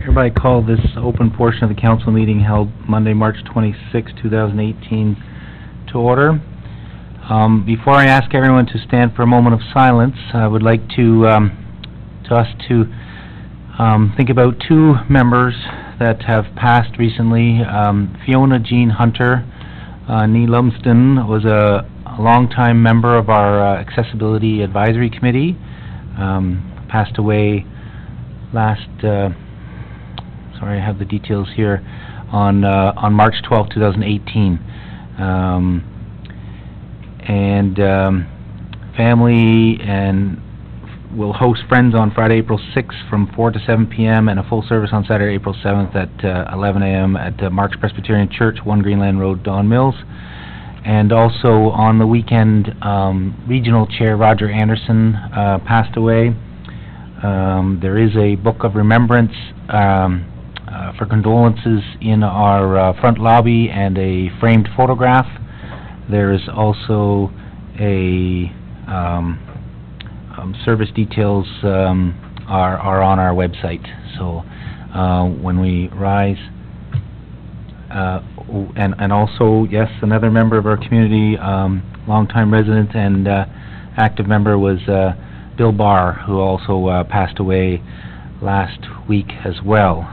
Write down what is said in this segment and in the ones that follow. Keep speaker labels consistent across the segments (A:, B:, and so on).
A: Hereby call this open portion of the council meeting held Monday, March 26, 2018 to order. Before I ask everyone to stand for a moment of silence, I would like to think about two members that have passed recently. Fiona Jean Hunter Nee Lumsden was a longtime member of our Accessibility Advisory Committee. Passed away last, sorry, I have the details here, on March 12, 2018. Family and will host Friends on Friday, April 6th from 4 to 7 p.m. and a full service on Saturday, April 7th at 11 a.m. at Mark's Presbyterian Church, 1 Greenland Road, Don Mills. And also on the weekend, Regional Chair Roger Anderson passed away. There is a book of remembrance for condolences in our front lobby and a framed photograph. There is also a service details are on our website. So when we rise, and also, yes, another member of our community, longtime resident and active member was Bill Barr, who also passed away last week as well.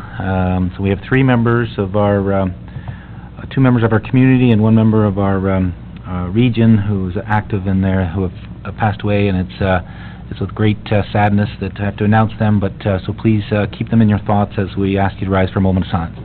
A: So we have three members of our, two members of our community and one member of our region who's active in there who have passed away, and it's with great sadness that I have to announce them, but so please keep them in your thoughts as we ask you to rise for a moment of silence.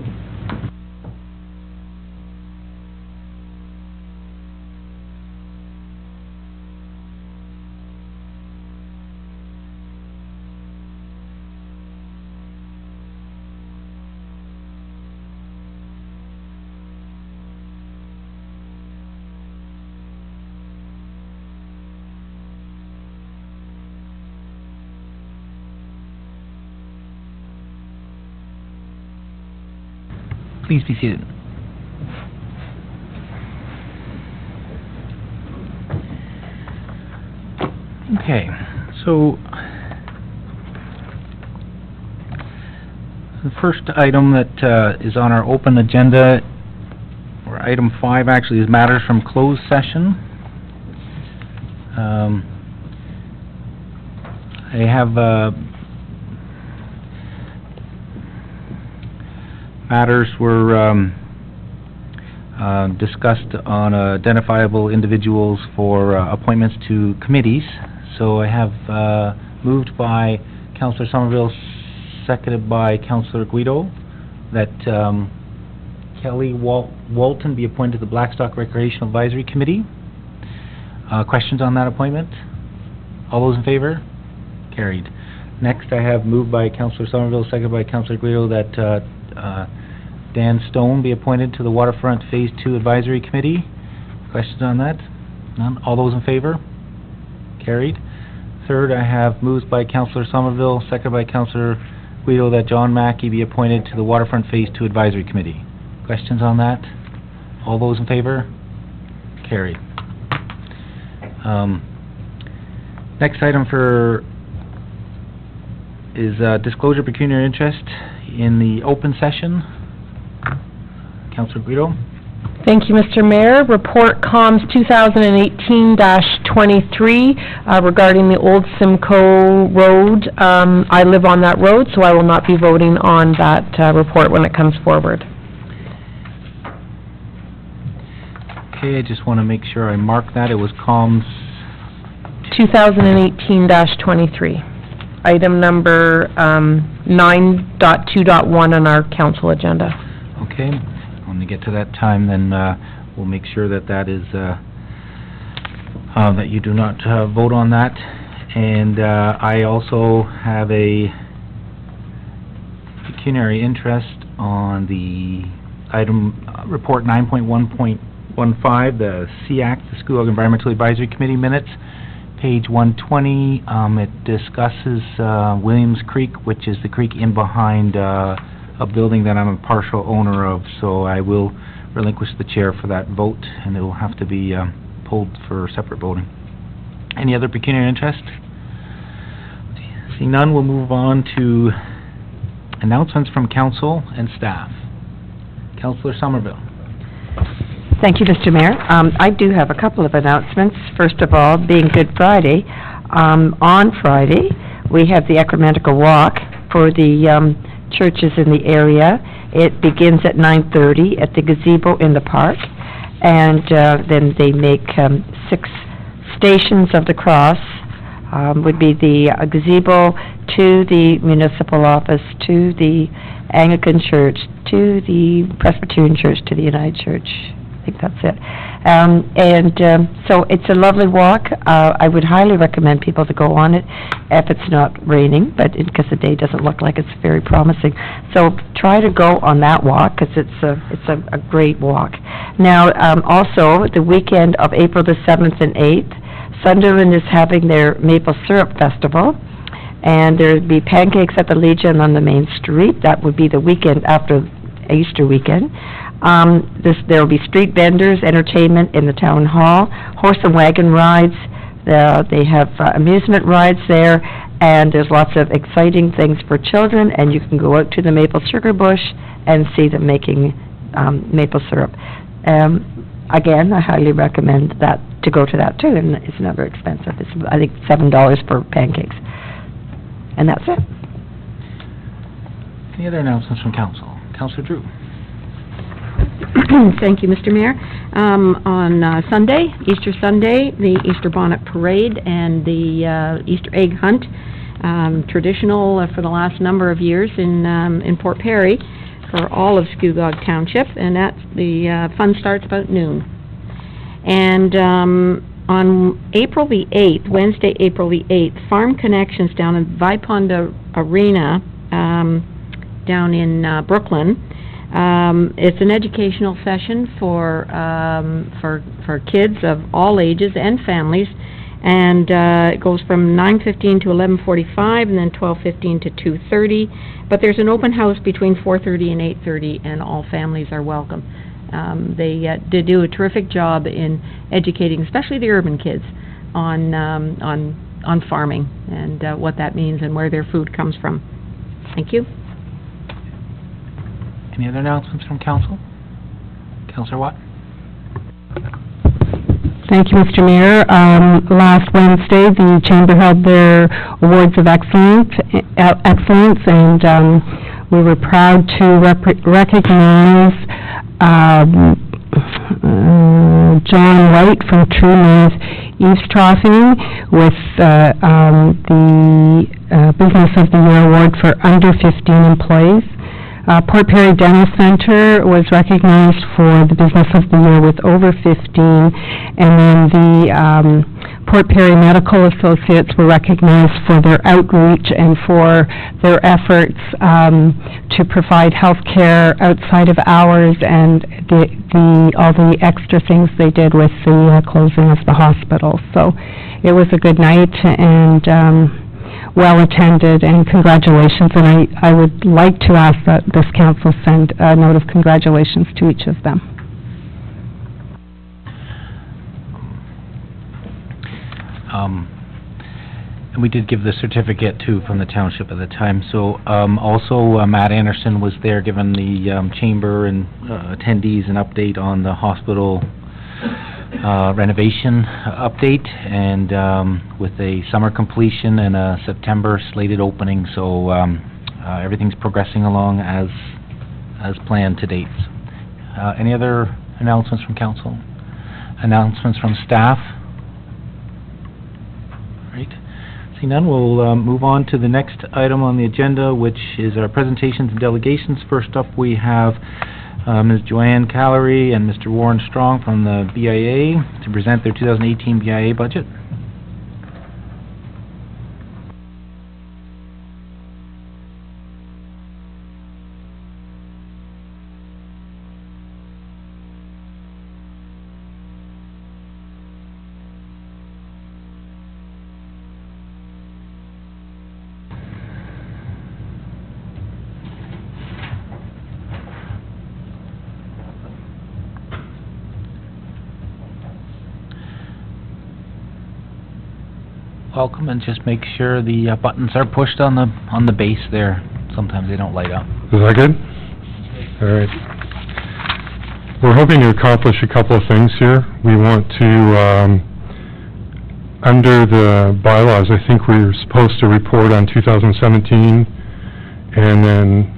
A: Please be seated. Okay, so the first item that is on our open agenda, or item 5 actually, is matters from closed session. I have matters were discussed on identifiable individuals for appointments to committees. So I have moved by Councillor Somerville, seconded by Councillor Guido, that Kelly Walton be appointed to the Blackstock Recreational Advisory Committee. Questions on that appointment? All those in favor? Carried. Next, I have moved by Councillor Somerville, seconded by Councillor Guido, that Dan Stone be appointed to the Waterfront Phase 2 Advisory Committee. Questions on that? None? All those in favor? Carried. Third, I have moved by Councillor Somerville, seconded by Councillor Guido, that John Mackey be appointed to the Waterfront Phase 2 Advisory Committee. Questions on that? All those in favor? Carried. Next item is disclosure of pecuniary interest in the open session. Councillor Guido.
B: Thank you, Mr. Mayor. Report Comms 2018-23 regarding the old Simcoe Road. I live on that road, so I will not be voting on that report when it comes forward.
A: Okay, I just want to make sure I mark that. It was Comms
B: 2018-23. Item number 9.2.1 on our council agenda.
A: Okay. When we get to that time, then we'll make sure that that is that you do not vote on that. And I also have a pecuniary interest on the item report 9.1.15, the SEAC, the School Environmental Advisory Committee minutes, page 120. It discusses Williams Creek, which is the creek in behind a building that I'm a partial owner of, so I will relinquish the chair for that vote, and it will have to be pulled for separate voting. Any other pecuniary interest? Seeing none, we'll move on to Announcements from council and staff. Councillor Somerville.
C: Thank you, Mr. Mayor. I do have a couple of announcements. First of all, being Good Friday, on Friday, we have the Ecumenical Walk for the churches in the area. It begins at 9:30 at the gazebo in the park, and then they make 6 stations of the cross. Would be the gazebo to the municipal office, to the Anglican Church, to the Presbyterian Church, to the United Church. I think that's it. So it's a lovely walk. I would highly recommend people to go on it if it's not raining, but because the day doesn't look like it's very promising. So try to go on that walk, because it's a great walk. Now, also, the weekend of April the 7th and 8th, Sunderland is having their Maple Syrup Festival, and there will be pancakes at the Legion on the main street. That would be the weekend after Easter weekend. There will be street vendors, entertainment in the town hall, horse and wagon rides. They have amusement rides there, and there's lots of exciting things for children, and you can go out to the maple sugar bush and see them making maple syrup. Again, I highly recommend that to go to that too, and it's never expensive. It's, I think, $7 for pancakes. And that's it.
A: Any other announcements from council? Councillor Drew.
D: Thank you, Mr. Mayor. On Sunday, Easter Sunday, the Easter Bonnet Parade and the Easter Egg Hunt, traditional for the last number of years in Port Perry for all of Scugog Township, and the fun starts about noon. And on April the 8th, Wednesday, April the 8th, Farm Connections down in Viponda Arena down in Brooklyn. It's an educational session for kids of all ages and families, and it goes from 9:15 to 11:45, and then 12:15 to 2:30. But there's an open house between 4:30 and 8:30, and all families are welcome. They do a terrific job in educating, especially the urban kids, on farming and what that means and where their food comes from. Thank you.
A: Any other announcements from council? Councillor Watt?
E: Thank you, Mr. Mayor. Last Wednesday, the Chamber held their Awards of Excellence, and we were proud to recognize John White from True North Eavesdropping with the Business of the Year Award for under 15 employees. Port Perry Dental Center was recognized for the Business of the Year with over 15, and then the Port Perry Medical Associates were recognized for their outreach and for their efforts to provide health care outside of hours, and all the extra things they did with the closing of the hospital. So it was a good night, and well attended, and congratulations, and I would like to ask that this council send a note of congratulations to each of them.
A: And we did give the certificate too from the township at the time. So also Matt Anderson was there giving the chamber and attendees an update on the hospital renovation update, and with a summer completion and a September slated opening, so everything's progressing along as planned to date. Any other announcements from council? Announcements from staff? Right. See none, we'll move on to the next item on the agenda, which is our presentations and delegations. First up, we have Ms. Joanne Callery and Mr. Warren Strong from the BIA to present their 2018 BIA budget. Welcome, and just make sure the buttons are pushed on the base there, sometimes they don't light up.
F: Is that good? All right. We're hoping to accomplish a couple of things here. We want to, under the bylaws, I think we're supposed to report on 2017 and then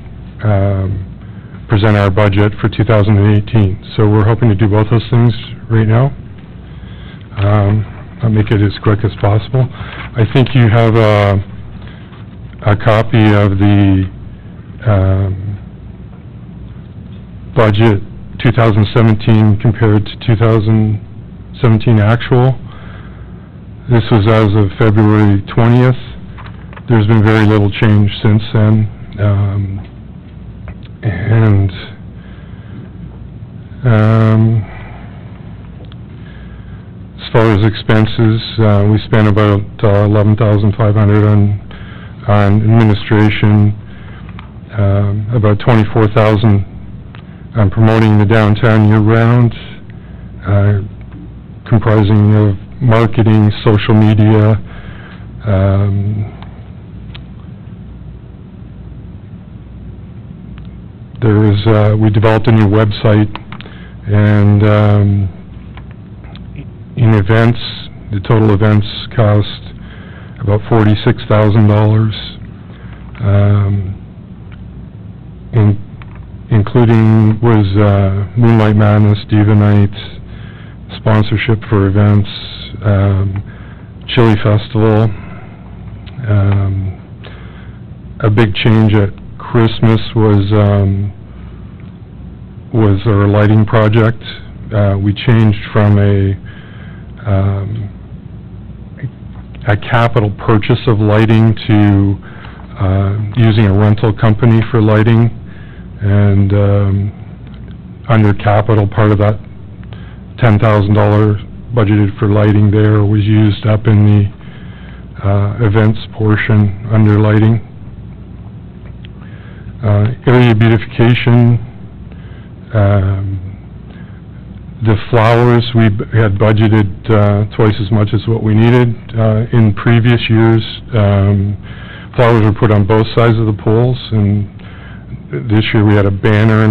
F: present our budget for 2018. So we're hoping to do both those things right now. I'll make it as quick as possible. I think you have a copy of the budget 2017 compared to 2017 actual. This was as of February 20th. There's been very little change since then. As far as expenses, we spent about $11,500 on administration, about $24,000 on promoting the downtown year-round, comprising of marketing, social media, we developed a new website, and in events, the total events cost about $46,000, including was Moonlight Madness, Diva Night, sponsorship for events, Chili Festival. A big change at Christmas was our lighting project. We changed from a capital purchase of lighting to using a rental company for lighting, and under capital, part of that $10,000 budgeted for lighting there was used up in the events portion under lighting. Area beautification, the flowers, we had budgeted twice as much as what we needed. In previous years, flowers were put on both sides of the poles, and this year we had a banner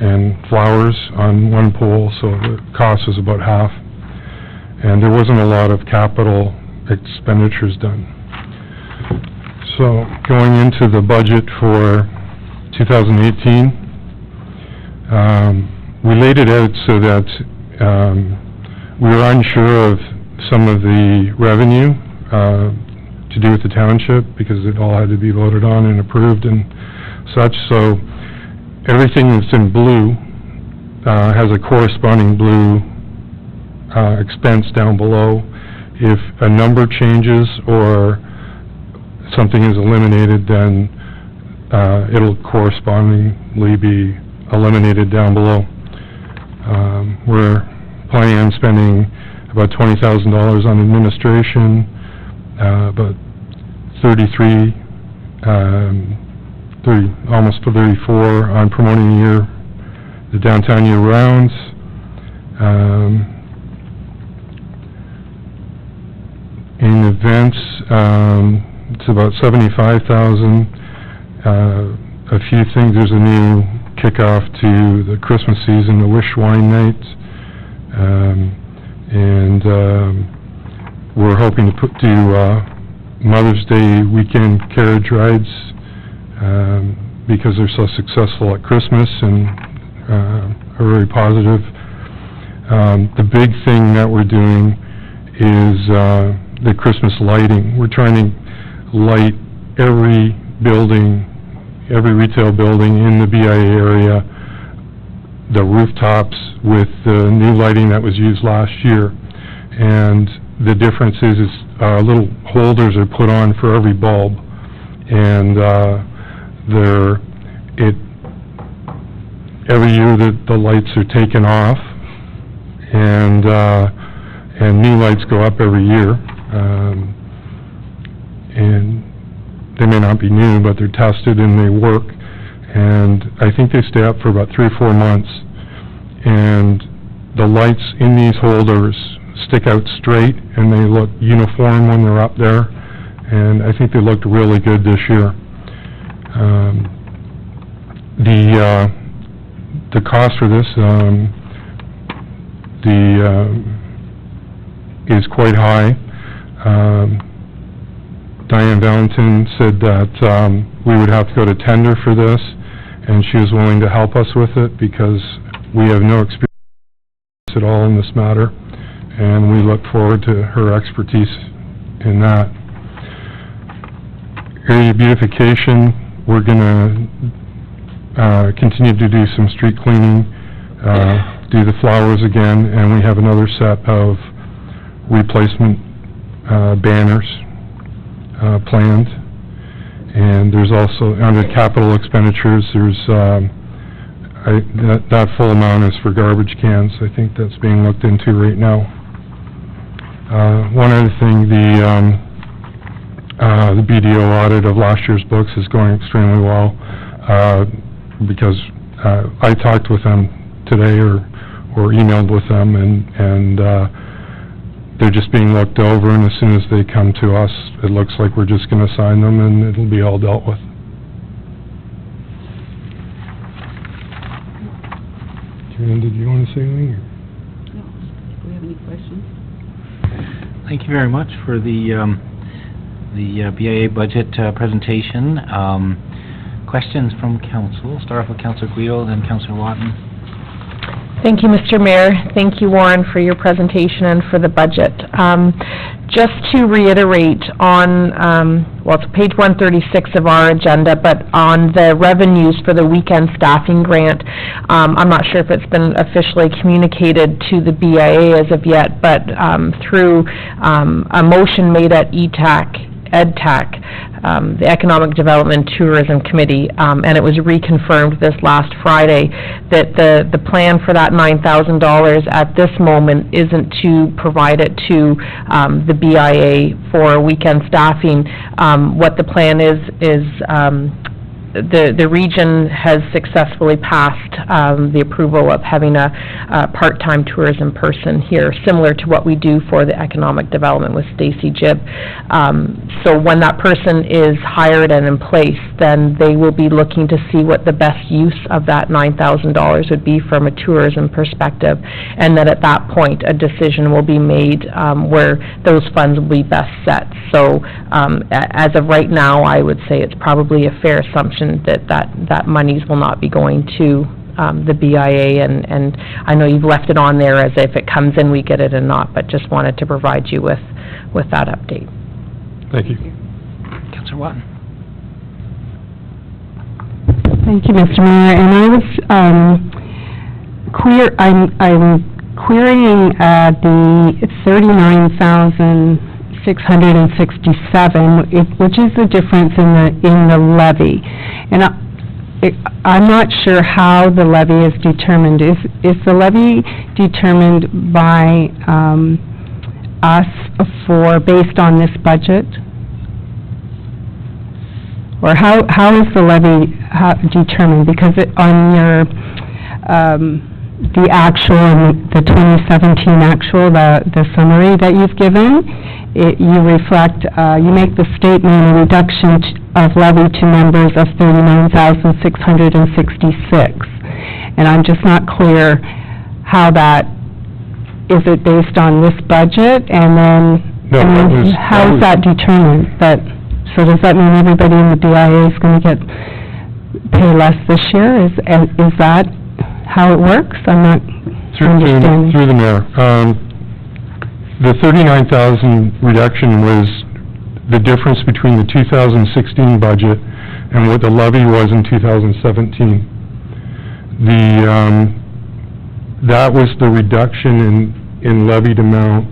F: and flowers on one pole, so the cost was about half. And there wasn't a lot of capital expenditures done. So going into the budget for 2018, we laid it out so that we were unsure of some of the revenue to do with the township, because it all had to be voted on and approved and such. So everything that's in blue has a corresponding blue expense down below. If a number changes or something is eliminated, then it'll correspondingly be eliminated down below. We're planning on spending about $20,000 on administration, about almost 34 on promoting the downtown year-rounds. In events, it's about $75,000. A few things. There's a new kickoff to the Christmas season, the Wish Wine Night, and we're hoping to do Mother's Day weekend carriage rides because they're so successful at Christmas and are very positive. The big thing that we're doing is the Christmas lighting. We're trying to light every building, every retail building in the BIA area, the rooftops, with the new lighting that was used last year. And the difference is little holders are put on for every bulb, and every year the lights are taken off, and new lights go up every year. And they may not be new, but they're tested and they work. And I think they stay up for about 3 or 4 months. And the lights in these holders stick out straight, and they look uniform when they're up there. and I think they looked really good this year. The cost for this, is quite high. Diane Valentin said that we would have to go to tender for this, and she was willing to help us with it because we have no experience at all in this matter, and we look forward to her expertise in that. Area beautification, we're going to continue to do some street cleaning, do the flowers again, and we have another set of replacement banners planned. And there's also, under capital expenditures, there's that full amount is for garbage cans. I think that's being looked into right now. One other thing, the BDO audit of last year's books is going extremely well, because I talked with them today or emailed with them, and they're just being looked over, and as soon as they come to us, it looks like we're just going to sign them and it'll be all dealt with. Karen, did you want to say anything?
G: No. Do we have any questions?
A: Thank you very much for the BIA budget presentation. Questions from council? Start off with Councillor Guido, then Councillor Watton.
B: Thank you, Mr. Mayor. Thank you, Warren, for your presentation and for the budget. Just to reiterate on, well, it's page 136 of our agenda, but on the revenues for the weekend staffing grant, I'm not sure if it's been officially communicated to the BIA as of yet, but through a motion made at EDTAC, the Economic Development Tourism Committee, and it was reconfirmed this last Friday that the plan for that $9,000 at this moment isn't to provide it to the BIA for weekend staffing. What the plan is the region has successfully passed the approval of having a part-time tourism person here, similar to what we do for the economic development with Stacy Jibb. So when that person is hired and in place, then they will be looking to see what the best use of that $9,000 would be from a tourism perspective, and then at that point a decision will be made where those funds will be best set. So as of right now, I would say it's probably a fair assumption that monies will not be going to the BIA, and I know you've left it on there as if it comes in, we get it and not, but just wanted to provide you with that update.
F: Thank you.
A: Councillor Watton.
E: Thank you, Mr. Mayor. And I was I'm querying the 39,667, which is the difference in the levy, and I'm not sure how the levy is determined. Is the levy determined by us based on this budget? Or how is the levy determined? Because on your, the actual, the 2017 actual, the summary that you've given, you reflect, you make the statement, a reduction of levy to members of 39,666. And I'm just not clear how that, is it based on this budget? And then, how is that determined? So does that mean everybody in the BIA is going to pay less this year? Is that how it works? I'm not understanding.
F: Through the mayor. The 39,000 reduction was the difference between the 2016 budget and what the levy was in 2017. That was the reduction in levied amount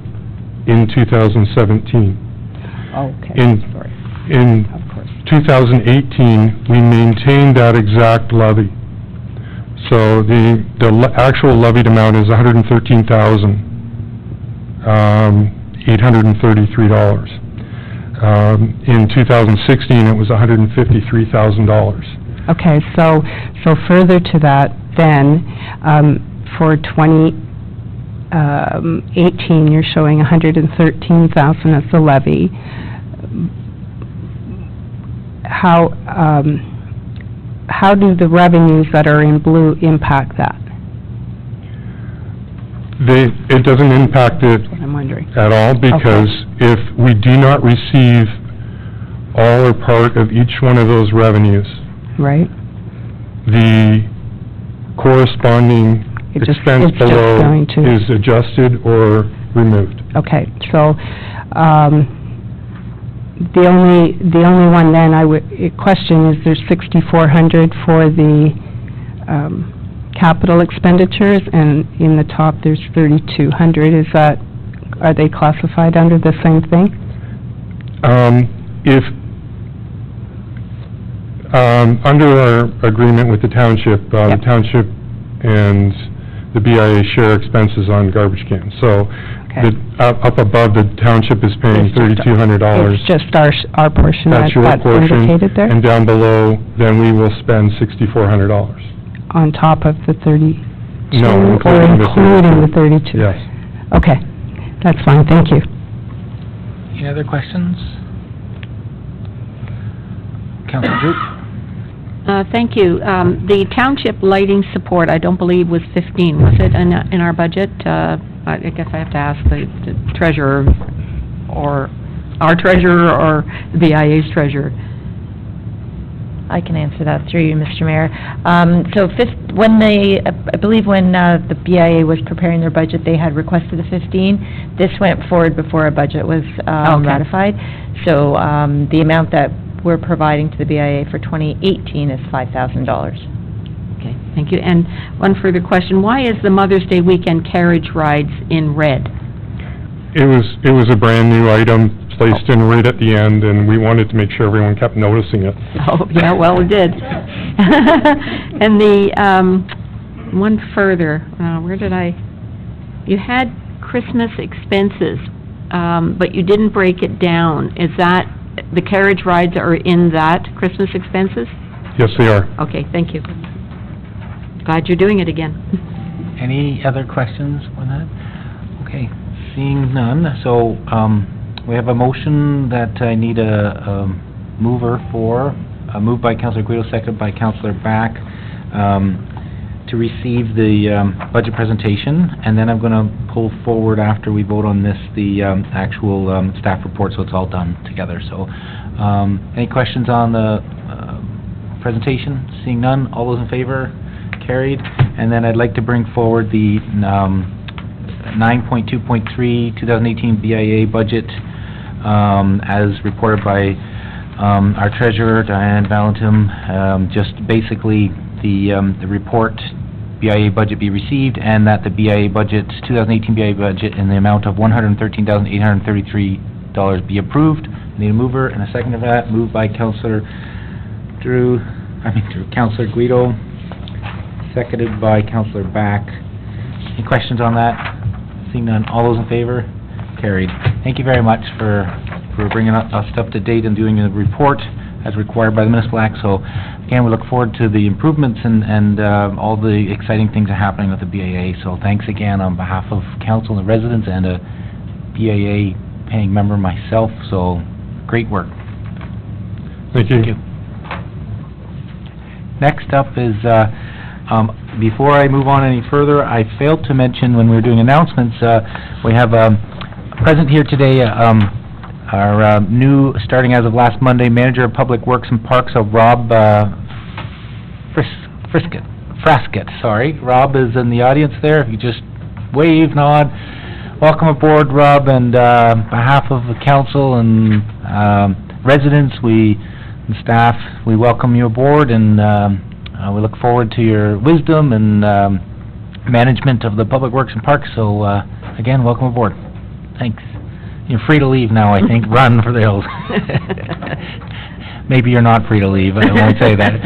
F: in 2017.
B: Okay.
F: In 2018, we maintained that exact levy. So the actual levied amount is $113,833. In 2016, it was $153,000.
E: Okay, so further to that, then, for 2018, you're showing $113,000 as the levy. how do the revenues that are in blue impact that?
F: It doesn't impact it
E: That's what I'm wondering.
F: at all, because if we do not receive all or part of each one of those revenues,
E: Right?
F: the corresponding
E: It's just
F: expense below
E: going to...
F: is adjusted or removed.
E: Okay, so, the only one then I would question is there's 6,400 for the, capital expenditures, and in the top there's 3,200. Are they classified under the same thing?
F: If, under our agreement with the township, the
E: Yep.
F: township and the BIA share expenses on garbage cans. So,
E: Okay.
F: up above, the township is paying
E: It's just-
F: $3,200.
E: It's just our portion
F: That's your
E: that's
F: portion.
E: indicated there,
F: And down below, then we will spend $6,400.
E: on top of the 32?
F: No,
E: Or
F: including the
E: including the 32?
F: Yes.
E: Okay, that's fine, thank you.
A: Any other questions? Councilor Drew?
D: Thank you. The township lighting support, I don't believe was 15, was it, in our budget? I guess I have to ask the treasurer, or our treasurer, or the BIA's treasurer.
B: I can answer that through you, Mr. Mayor. So I believe when the BIA was preparing their budget, they had requested the 15. This went forward before our budget was
D: Okay.
B: ratified. So the amount that we're providing to the BIA for 2018 is $5,000.
D: Okay, thank you. And one further question, why is the Mother's Day weekend carriage rides in red?
F: It was a brand-new item placed in right at the end, and we wanted to make sure everyone kept noticing it.
D: Oh, yeah, well, we did. And the, one further, you had Christmas expenses, but you didn't break it down. Is that, the carriage rides are in that Christmas expenses?
F: Yes, they are.
D: Okay, thank you. Glad you're doing it again.
A: Any other questions on that? Okay, seeing none, so, we have a motion that I need a mover for, moved by Councilor Guido, seconded by Councilor Back, to receive the budget presentation, and then I'm gonna pull forward after we vote on this, the actual staff report, so it's all done together. So, any questions on the presentation? Seeing none, all those in favor? Carried. And then I'd like to bring forward the 9.2.3 2018 BIA budget as reported by our treasurer, Diane Valentim. Just basically the report BIA budget be received, and that the BIA budget, 2018 BIA budget in the amount of $113,833 be approved. Need a mover and a second of that, moved by Councilor Councilor Guido, seconded by Councilor Back. Any questions on that? Seeing none, all those in favor? Carried. Thank you very much for bringing us up to date and doing a report as required by the Municipal Act. So, again, we look forward to the improvements and all the exciting things that are happening with the BAA. So, thanks again on behalf of council and the residents and a BAA paying member myself. So, great work.
F: Thank you.
A: Thank you. Next up is, before I move on any further, I failed to mention when we were doing announcements, we have present here today our new, starting as of last Monday, Manager of Public Works and Parks, Rob Fraskett, sorry. Rob is in the audience there. If you just wave, nod. Welcome aboard, Rob, and on behalf of the council and residents, and staff, we welcome you aboard, and we look forward to your wisdom and management of the Public Works and Parks. So, again, welcome aboard. Thanks. You're free to leave now, I think. Run for the hills. Maybe you're not free to leave, I won't say that.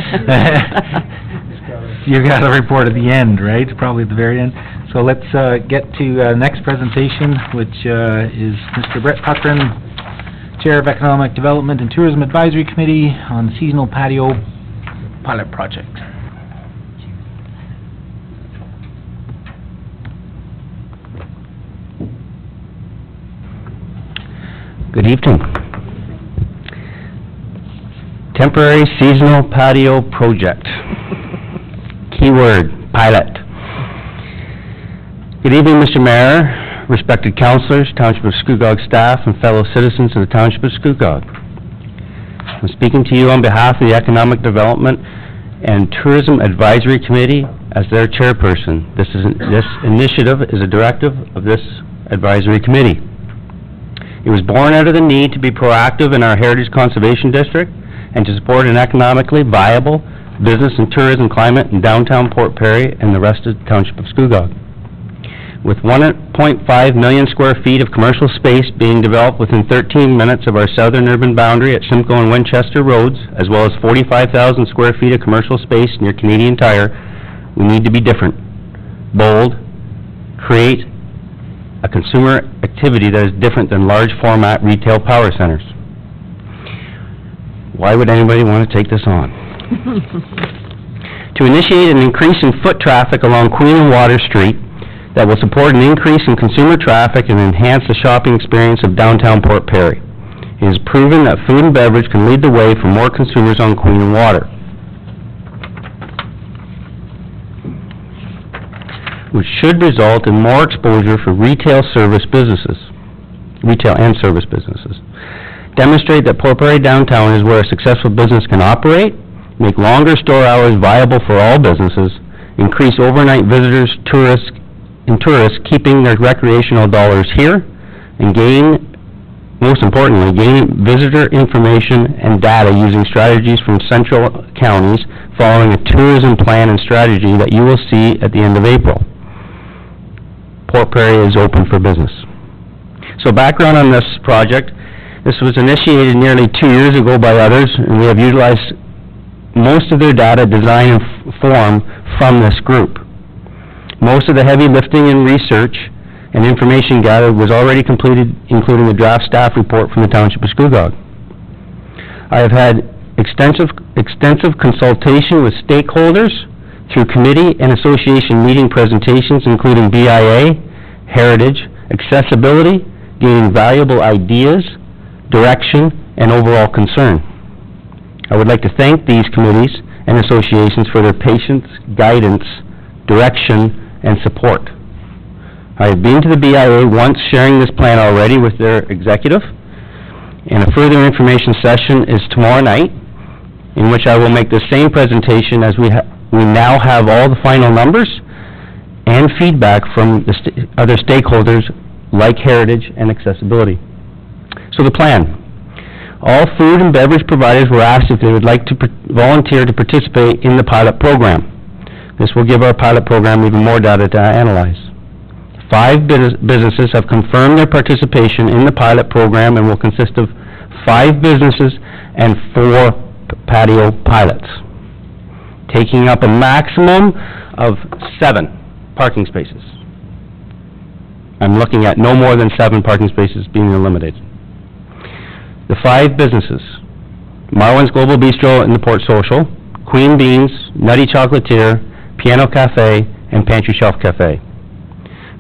A: You got a report at the end, right? Probably at the very end. So let's get to next presentation, which is Mr. Brett Puckrin, Chair of Economic Development and Tourism Advisory Committee on the Seasonal Patio Pilot Project.
H: Good evening. Temporary seasonal patio project. Keyword, pilot. Good evening, Mr. Mayor, respected councilors, Township of Scugog staff, and fellow citizens of the Township of Scugog. I'm speaking to you on behalf of the Economic Development and Tourism Advisory Committee as their chairperson. This initiative is a directive of this advisory committee. It was born out of the need to be proactive in our Heritage Conservation District and to support an economically viable business and tourism climate in downtown Port Perry and the rest of the Township of Scugog. With 1.5 million square feet of commercial space being developed within 13 minutes of our southern urban boundary at Simcoe and Winchester Roads, as well as 45,000 square feet of commercial space near Canadian Tire, we need to be different, bold, create a consumer activity that is different than large format retail power centers. Why would anybody want to take this on? To initiate an increase in foot traffic along Queen and Water Street that will support an increase in consumer traffic and enhance the shopping experience of downtown Port Perry. It is proven that food and beverage can lead the way for more consumers on Queen and Water, which should result in more exposure for retail and service businesses. Demonstrate that Port Perry downtown is where a successful business can operate, make longer store hours viable for all businesses, increase overnight visitors, tourists, keeping their recreational dollars here, and most importantly, gain visitor information and data using strategies from central counties following a tourism plan and strategy that you will see at the end of April. Port Perry is open for business. So background on this project, this was initiated nearly 2 years ago by others, and we have utilized most of their data, design, and form from this group. Most of the heavy lifting and research and information gathered was already completed, including the draft staff report from the Township of Scugog. I have had extensive consultation with stakeholders through committee and association meeting presentations, including BIA, Heritage, accessibility, gaining valuable ideas, direction, and overall concern. I would like to thank these committees and associations for their patience, guidance, direction, and support. I have been to the BIA once sharing this plan already with their executive, and a further information session is tomorrow night, in which I will make the same presentation as we now have all the final numbers and feedback from the other stakeholders like Heritage and accessibility. So the plan. All food and beverage providers were asked if they would like to volunteer to participate in the pilot program. This will give our pilot program even more data to analyze. 5 businesses have confirmed their participation in the pilot program and will consist of 5 businesses and 4 patio pilots, taking up a maximum of 7 parking spaces. I'm looking at no more than 7 parking spaces being eliminated. The 5 businesses: Marwin's Global Bistro in the Port Social, Queen Beans, Nutty Chocolatier, Piano Cafe, and Pantry Shelf Cafe.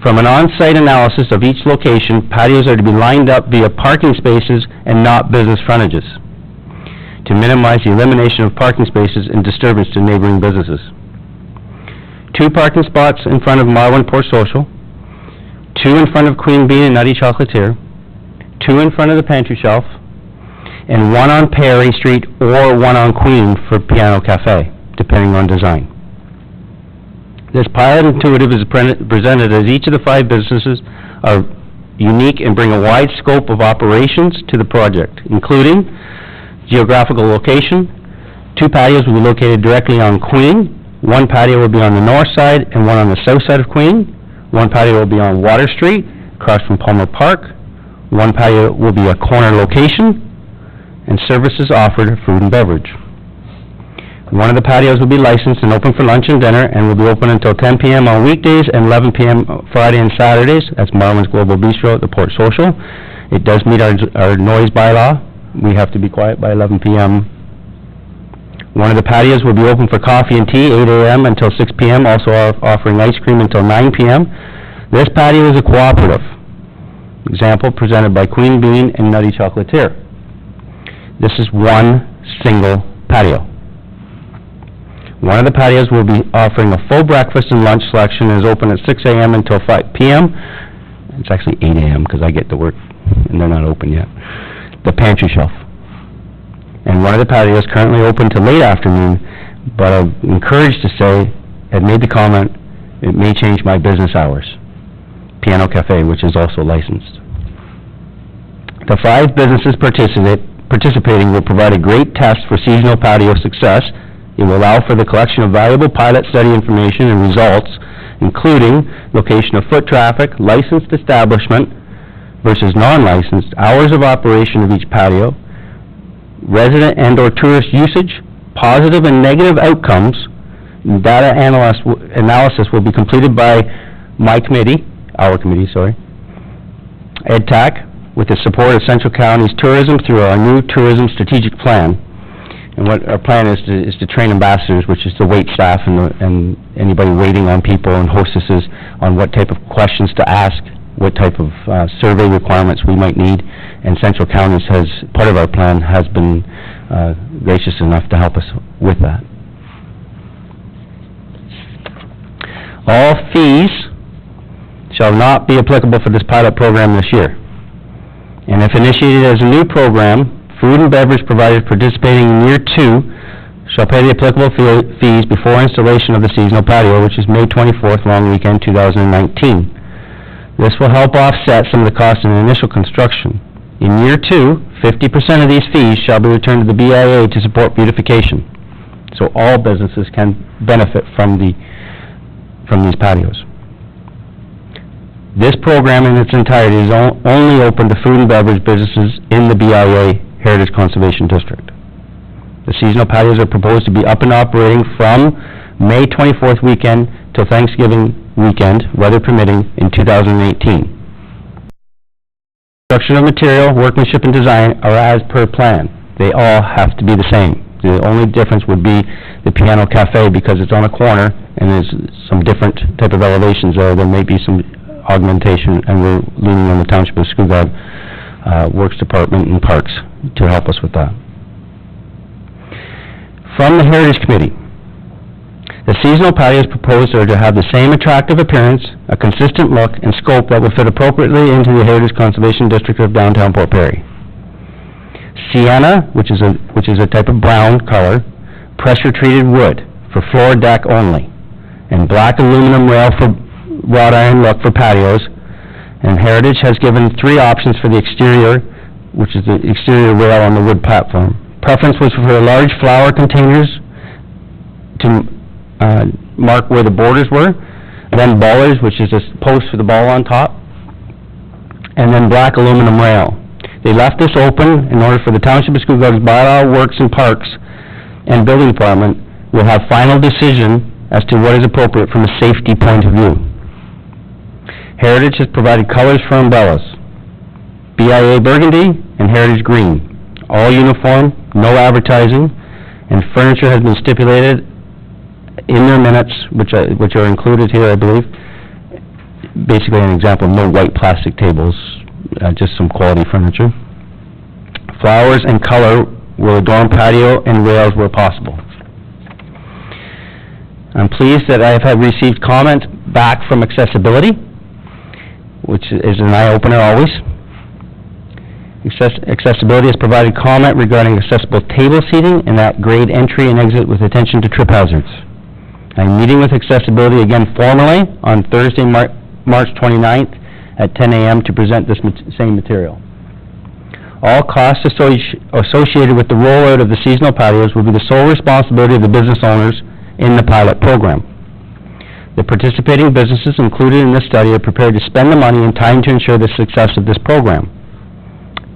H: From an on-site analysis of each location, patios are to be lined up via parking spaces and not business frontages, to minimize the elimination of parking spaces and disturbance to neighboring businesses. 2 parking spots in front of Marwin Port Social, 2 in front of Queen Bean and Nutty Chocolatier, 2 in front of the Pantry Shelf, and 1 on Perry Street or 1 on Queen for Piano Cafe, depending on design. This pilot intuitive is presented as each of the 5 businesses are unique and bring a wide scope of operations to the project, including geographical location. 2 patios will be located directly on Queen. 1 patio will be on the north side and 1 on the south side of Queen. 1 patio will be on Water Street, across from Palmer Park. 1 patio will be a corner location, and services offered food and beverage. 1 of the patios will be licensed and open for lunch and dinner, and will be open until 10 p.m. on weekdays and 11 p.m. Friday and Saturdays. That's Marwin's Global Bistro at the Port Social. It does meet our noise bylaw. We have to be quiet by 11 p.m. 1 of the patios will be open for coffee and tea, 8 a.m. until 6 p.m., also offering ice cream until 9 p.m. This patio is a cooperative. Example presented by Queen Bean and Nutty Chocolatier. This is one single patio. One of the patios will be offering a full breakfast and lunch selection and is open at 6 a.m. until 5 p.m. It's actually 8 a.m. because I get to work and they're not open yet. The pantry shelf. And one of the patios currently open to late afternoon, but I'm encouraged to say, had made the comment, it may change my business hours. Piano Cafe, which is also licensed. The 5 businesses participating will provide a great test for seasonal patio success. It will allow for the collection of valuable pilot study information and results, including location of foot traffic, licensed establishment versus non-licensed, hours of operation of each patio, resident and/or tourist usage, positive and negative outcomes. Data analysis will be completed by our committee, EdTAC, with the support of Central County's tourism through our new tourism strategic plan. And what our plan is to train ambassadors, which is the wait staff and anybody waiting on people and hostesses on what type of questions to ask, what type of survey requirements we might need. And Central County's part of our plan has been gracious enough to help us with that. All fees shall not be applicable for this pilot program this year. And if initiated as a new program, food and beverage providers participating in year 2 shall pay the applicable fees before installation of the seasonal patio, which is May 24th, long weekend 2019. This will help offset some of the costs in the initial construction. In year 2, 50% of these fees shall be returned to the BIA to support beautification. So all businesses can benefit from these patios. This program in its entirety is only open to food and beverage businesses in the BIA Heritage Conservation District. The seasonal patios are proposed to be up and operating from May 24th weekend till Thanksgiving weekend, weather permitting, in 2018. Construction of material, workmanship, and design are as per plan. They all have to be the same. The only difference would be the Piano Cafe, because it's on a corner and there's some different type of elevations there. There may be some augmentation, and we're leaning on the Township of Scugog Works Department and Parks to help us with that. From the Heritage Committee, the seasonal patios proposed are to have the same attractive appearance, a consistent look, and scope that will fit appropriately into the Heritage Conservation District of downtown Port Perry. Sienna, which is a type of brown color, pressure-treated wood for floor deck only, and black aluminum rail for wrought iron look for patios. And Heritage has given 3 options for the exterior, which is the exterior rail on the wood platform. Preference was for large flower containers to mark where the borders were, then ballers, which is a post for the ball on top, and then black aluminum rail. They left this open in order for the Township of Scugog's Bylaw, Works and Parks and Building Department will have final decision as to what is appropriate from a safety point of view. Heritage has provided colors for umbrellas: BIA burgundy and Heritage green, all uniform, no advertising, and furniture has been stipulated in their minutes, which are included here, I believe. Basically an example, no white plastic tables, just some quality furniture. Flowers and color will adorn patio and rails where possible. I'm pleased that I have received comment back from accessibility, which is an eye-opener always. Accessibility has provided comment regarding accessible table seating and at grade entry and exit with attention to trip hazards. I'm meeting with accessibility again formally on Thursday, March 29th at 10 a.m. to present this same material. All costs associated with the rollout of the seasonal patios will be the sole responsibility of the business owners in the pilot program. The participating businesses included in this study are prepared to spend the money and time to ensure the success of this program.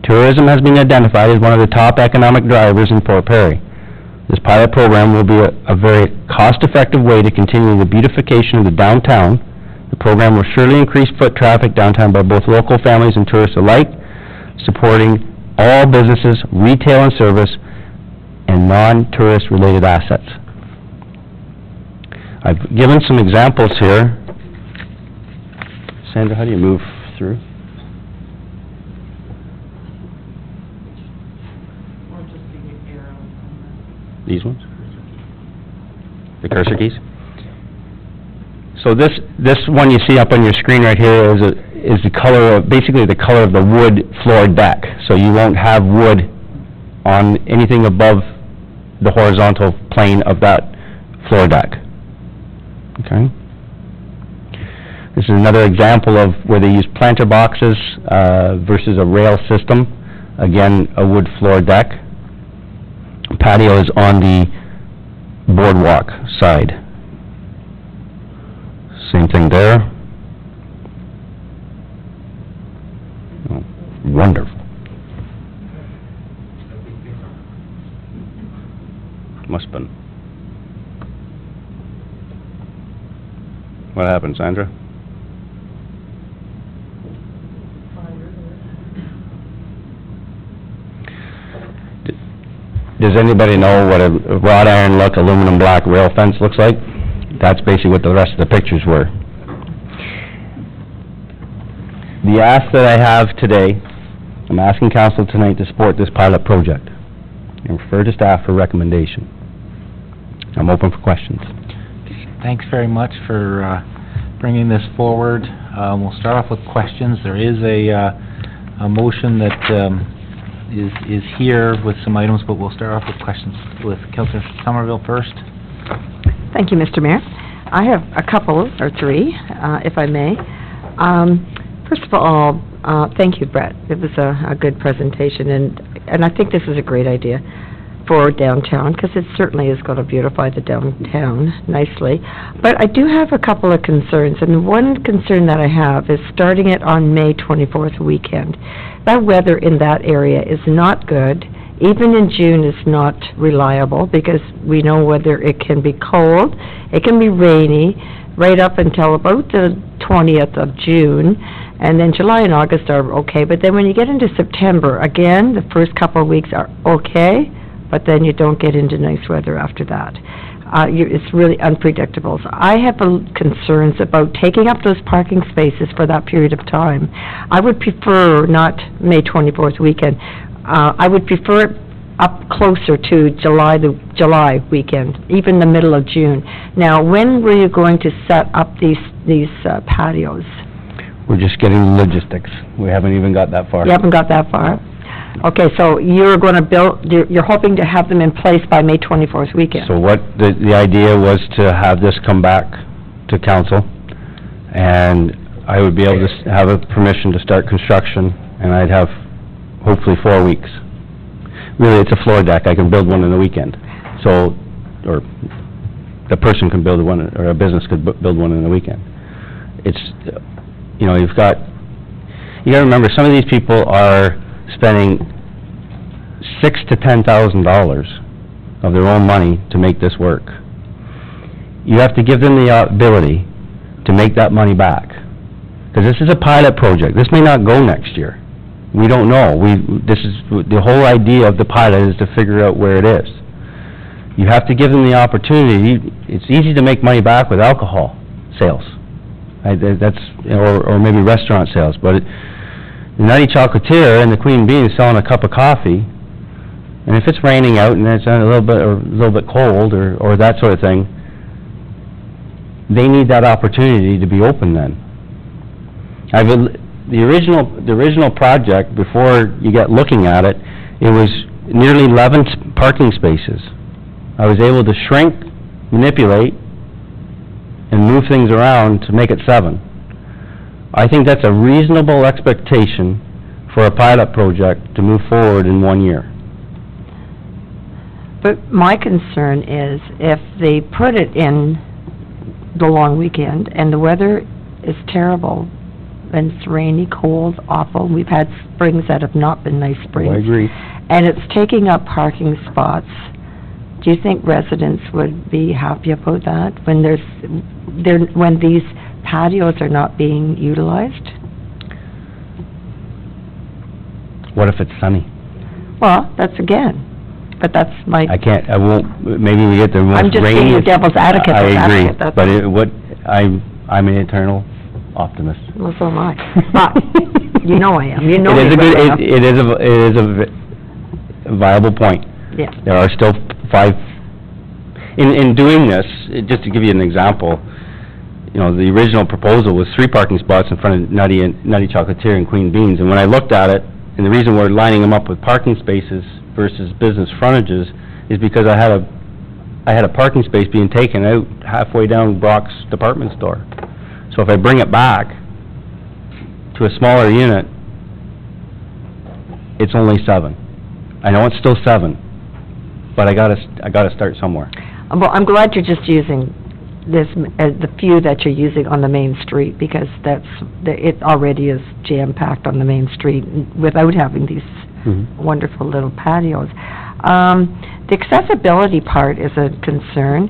H: Tourism has been identified as one of the top economic drivers in Port Perry. This pilot program will be a very cost-effective way to continue the beautification of the downtown. The program will surely increase foot traffic downtown by both local families and tourists alike, supporting all businesses, retail and service, and non-tourist related assets. I've given some examples here. Sandra, how do you move through?
G: Or just the arrows.
H: These ones? The cursor keys? So this one you see up on your screen right here is the color of, basically the color of the wood floor deck. So you won't have wood on anything above the horizontal plane of that floor deck. Okay? This is another example of where they use planter boxes versus a rail system. Again, a wood floor deck. Patio is on the boardwalk side. Same thing there. Oh, wonderful. Must have been. What happened, Sandra? Does anybody know what a wrought iron look, aluminum black rail fence looks like? That's basically what the rest of the pictures were. The ask that I have today, I'm asking council tonight to support this pilot project and refer to staff for recommendation. I'm open for questions.
A: Thanks very much for bringing this forward. We'll start off with questions. There is a motion that is here with some items, but we'll start off with questions with Councillor Somerville first.
C: Thank you, Mr. Mayor. I have a couple, or three, if I may. First of all, thank you, Brett. It was a good presentation, and I think this is a great idea for downtown, because it certainly is going to beautify the downtown nicely. But I do have a couple of concerns, and one concern that I have is starting it on May 24th weekend. That weather in that area is not good. Even in June is not reliable, because we know whether it can be cold, it can be rainy, right up until about the 20th of June, and then July and August are okay. But then when you get into September, again, the first couple of weeks are okay, but then you don't get into nice weather after that. It's really unpredictable. So I have concerns about taking up those parking spaces for that period of time. I would prefer not May 24th weekend. I would prefer it up closer to the July weekend, even the middle of June. Now, when were you going to set up these patios?
H: We're just getting logistics. We haven't even got that far.
C: You haven't got that far? Okay, so you're going to you're hoping to have them in place by May 24th weekend?
H: So what, the idea was to have this come back to council, and I would be able to have a permission to start construction, and I'd have hopefully 4 weeks. Really, it's a floor deck. I can build one in the weekend. So, or the person can build one, or a business could build one in the weekend. It's, you know, you got to remember, some of these people are spending $6,000 to $10,000 of their own money to make this work. You have to give them the ability to make that money back, because this is a pilot project. This may not go next year. We don't know. This is the whole idea of the pilot, is to figure out where it is. You have to give them the opportunity. It's easy to make money back with alcohol sales. That's, or maybe restaurant sales, but the Nutty Chocolatier and the Queen Bee is selling a cup of coffee, and if it's raining out and it's a little bit cold or that sort of thing, they need that opportunity to be open then. The original project, before you get looking at it, it was nearly 11 parking spaces. I was able to shrink, manipulate, and move things around to make it 7. I think that's a reasonable expectation for a pilot project to move forward in 1 year.
C: But my concern is, if they put it in the long weekend and the weather is terrible, and it's rainy, cold, awful, we've had springs that have not been nice springs.
H: I agree.
C: And it's taking up parking spots. Do you think residents would be happy about that when when these patios are not being utilized?
H: What if it's sunny?
C: Well, but that's my...
H: I won't, maybe we get the most rainy...
C: I'm just being the devil's advocate.
H: I agree, but I'm an eternal optimist.
C: Well, so am I. But, you know I am. You know
H: it is a viable point.
C: Yeah.
H: There are still 5 in doing this, just to give you an example, you know, the original proposal was 3 parking spots in front of Nutty Chocolatier and Queen Beans, and when I looked at it, and the reason we're lining them up with parking spaces versus business frontages is because I had a parking space being taken out halfway down Brock's department store. So if I bring it back to a smaller unit, it's only 7. I know it's still 7, but I gotta start somewhere.
C: Well, I'm glad you're just using this, the few that you're using on the main street, because it already is jam-packed on the main street without having these wonderful little patios. The accessibility part is a concern.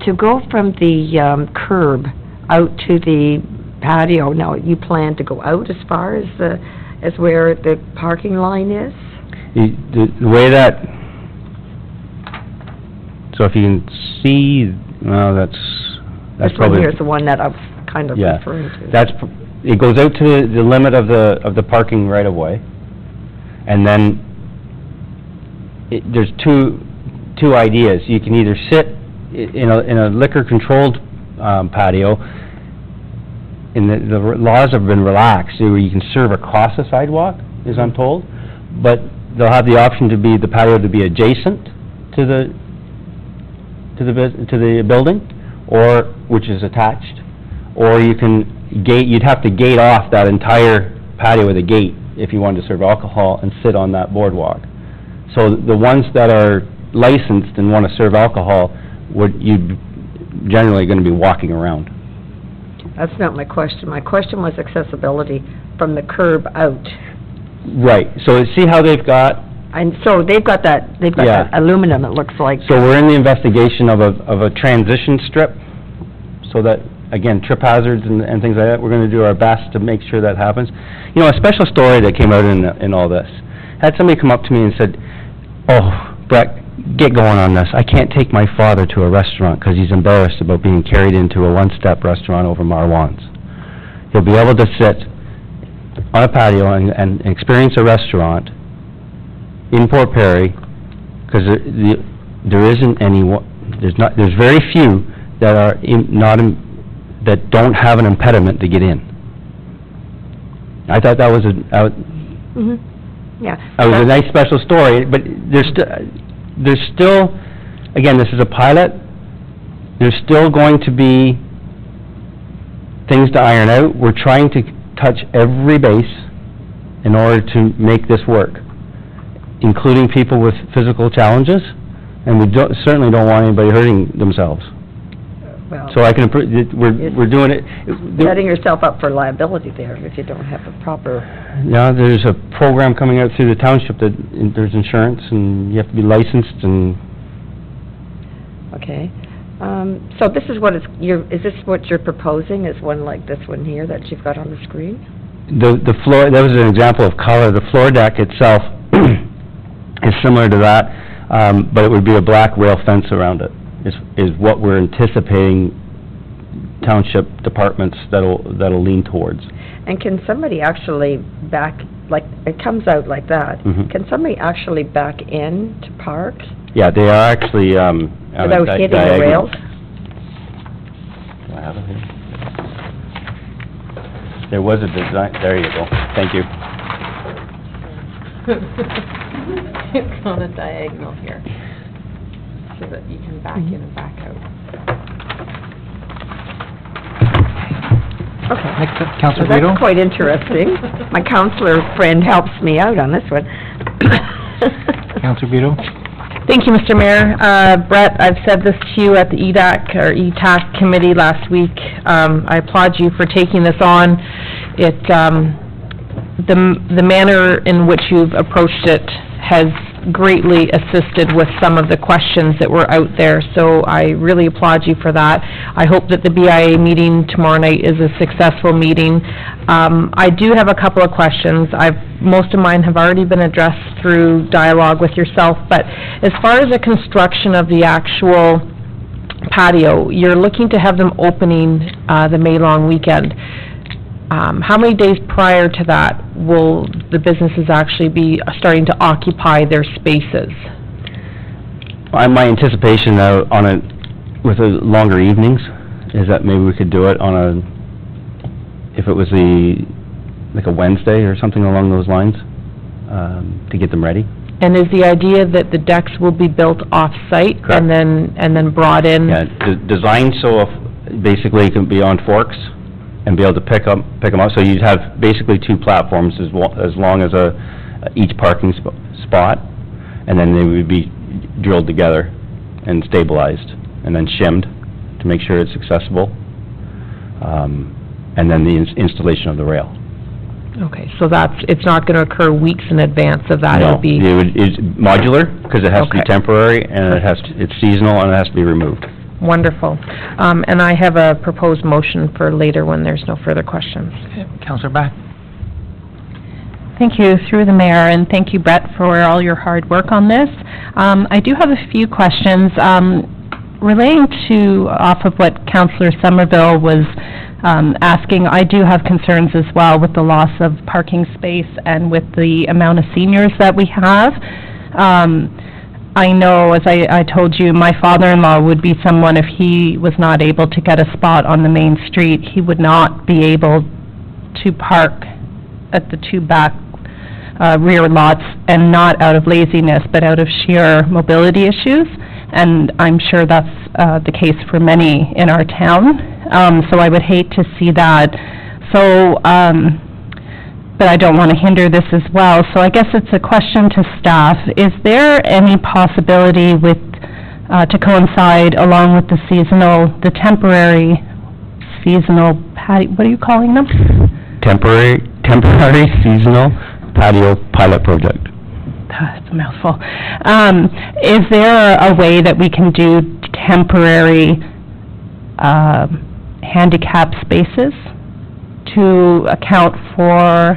C: To go from the curb out to the patio, now, you plan to go out as far as where the parking line is?
H: The way that, so if you can see, well, that's
C: This one
H: probably...
C: here is the one that I was kind of
H: Yeah,
C: referring to.
H: it goes out to the limit of the parking right of way, and then there's two ideas. You can either sit in a liquor-controlled patio, and the laws have been relaxed, where you can serve across the sidewalk, as I'm told, but they'll have the option to be, the patio to be adjacent to the building, or, which is attached, or you can you'd have to gate off that entire patio with a gate if you wanted to serve alcohol and sit on that boardwalk. So the ones that are licensed and want to serve alcohol, you'd generally going to be walking around.
C: That's not my question. My question was accessibility from the curb out.
H: Right, so see how they've got...
C: And so they've got that aluminum, it looks like.
H: So we're in the investigation of a transition strip, so that, again, trip hazards and things like that, we're going to do our best to make sure that happens. You know, a special story that came out in all this, had somebody come up to me and said, "Oh, Brett, get going on this. I can't take my father to a restaurant because he's embarrassed about being carried into a one-step restaurant over Marwan's. He'll be able to sit on a patio and experience a restaurant in Port Perry, because there isn't any, there's very few that are that don't have an impediment to get in." I thought that was
C: Yeah.
H: that was a nice special story, but there's still, again, this is a pilot, there's still going to be things to iron out. We're trying to touch every base in order to make this work, including people with physical challenges, and we certainly don't want anybody hurting themselves.
C: Well,
H: So I can, we're doing it.
C: setting yourself up for liability there if you don't have a proper...
H: Yeah, there's a program coming out through the township that there's insurance, and you have to be licensed, and...
C: Okay. So this is what is this what you're proposing, is one like this one here that you've got on the screen?
H: The floor, that was an example of color. The floor deck itself is similar to that, but it would be a black rail fence around it, is what we're anticipating township departments that'll lean towards.
C: And can somebody actually back, like, it comes out like that, Can somebody actually back in to park
H: Yeah, they are actually,
C: without hitting the
H: diagonal.
C: rails?
H: Do I have it here? There was a design, there you go, thank you.
B: It's on a diagonal here, so that you can back in and back out.
C: Okay.
A: Next up, Councilor
C: Well,
A: Guido.
C: that's quite interesting. My counselor friend helps me out on this one.
A: Councilor Guido.
B: Thank you, Mr. Mayor. Brett, I've said this to you at the EDAC, or ETAC committee last week. I applaud you for taking this on. The manner in which you've approached it has greatly assisted with some of the questions that were out there, so I really applaud you for that. I hope that the BIA meeting tomorrow night is a successful meeting. I do have a couple of questions. Most of mine have already been addressed through dialogue with yourself, but as far as the construction of the actual patio, you're looking to have them opening the May long weekend. How many days prior to that will the businesses actually be starting to occupy their spaces?
H: My anticipation on a, with the longer evenings, is that maybe we could do it on a, if it was like a Wednesday or something along those lines, to get them ready.
B: And is the idea that the decks will be built off-site
H: Correct.
B: and then brought in?
H: Yeah, designed so basically it can be on forks and be able to pick them up. So you'd have basically two platforms as long as each parking spot, and then they would be drilled together and stabilized and then shimmed to make sure it's accessible. And then the installation of the rail.
B: Okay, so it's not going to occur weeks in advance of that?
H: No,
B: It'll be...
H: it's modular, because it has to be
B: Okay.
H: temporary, and it's seasonal, and it has to be removed.
B: Wonderful. And I have a proposed motion for later when there's no further questions.
A: Counselor Back?
I: Thank you, through the mayor, and thank you, Brett, for all your hard work on this. I do have a few questions relating to, off of what Councillor Somerville was asking. I do have concerns as well with the loss of parking space and with the amount of seniors that we have. I know, as I told you, my father-in-law would be someone, if he was not able to get a spot on the main street, he would not be able to park at the two back rear lots, and not out of laziness, but out of sheer mobility issues. And I'm sure that's the case for many in our town. So I would hate to see that. So, but I don't want to hinder this as well. So I guess it's a question to staff. Is there any possibility with, to coincide along with the temporary seasonal patio, what are you calling them?
H: Temporary seasonal patio pilot project.
I: That's a mouthful. Is there a way that we can do temporary handicap spaces to account for,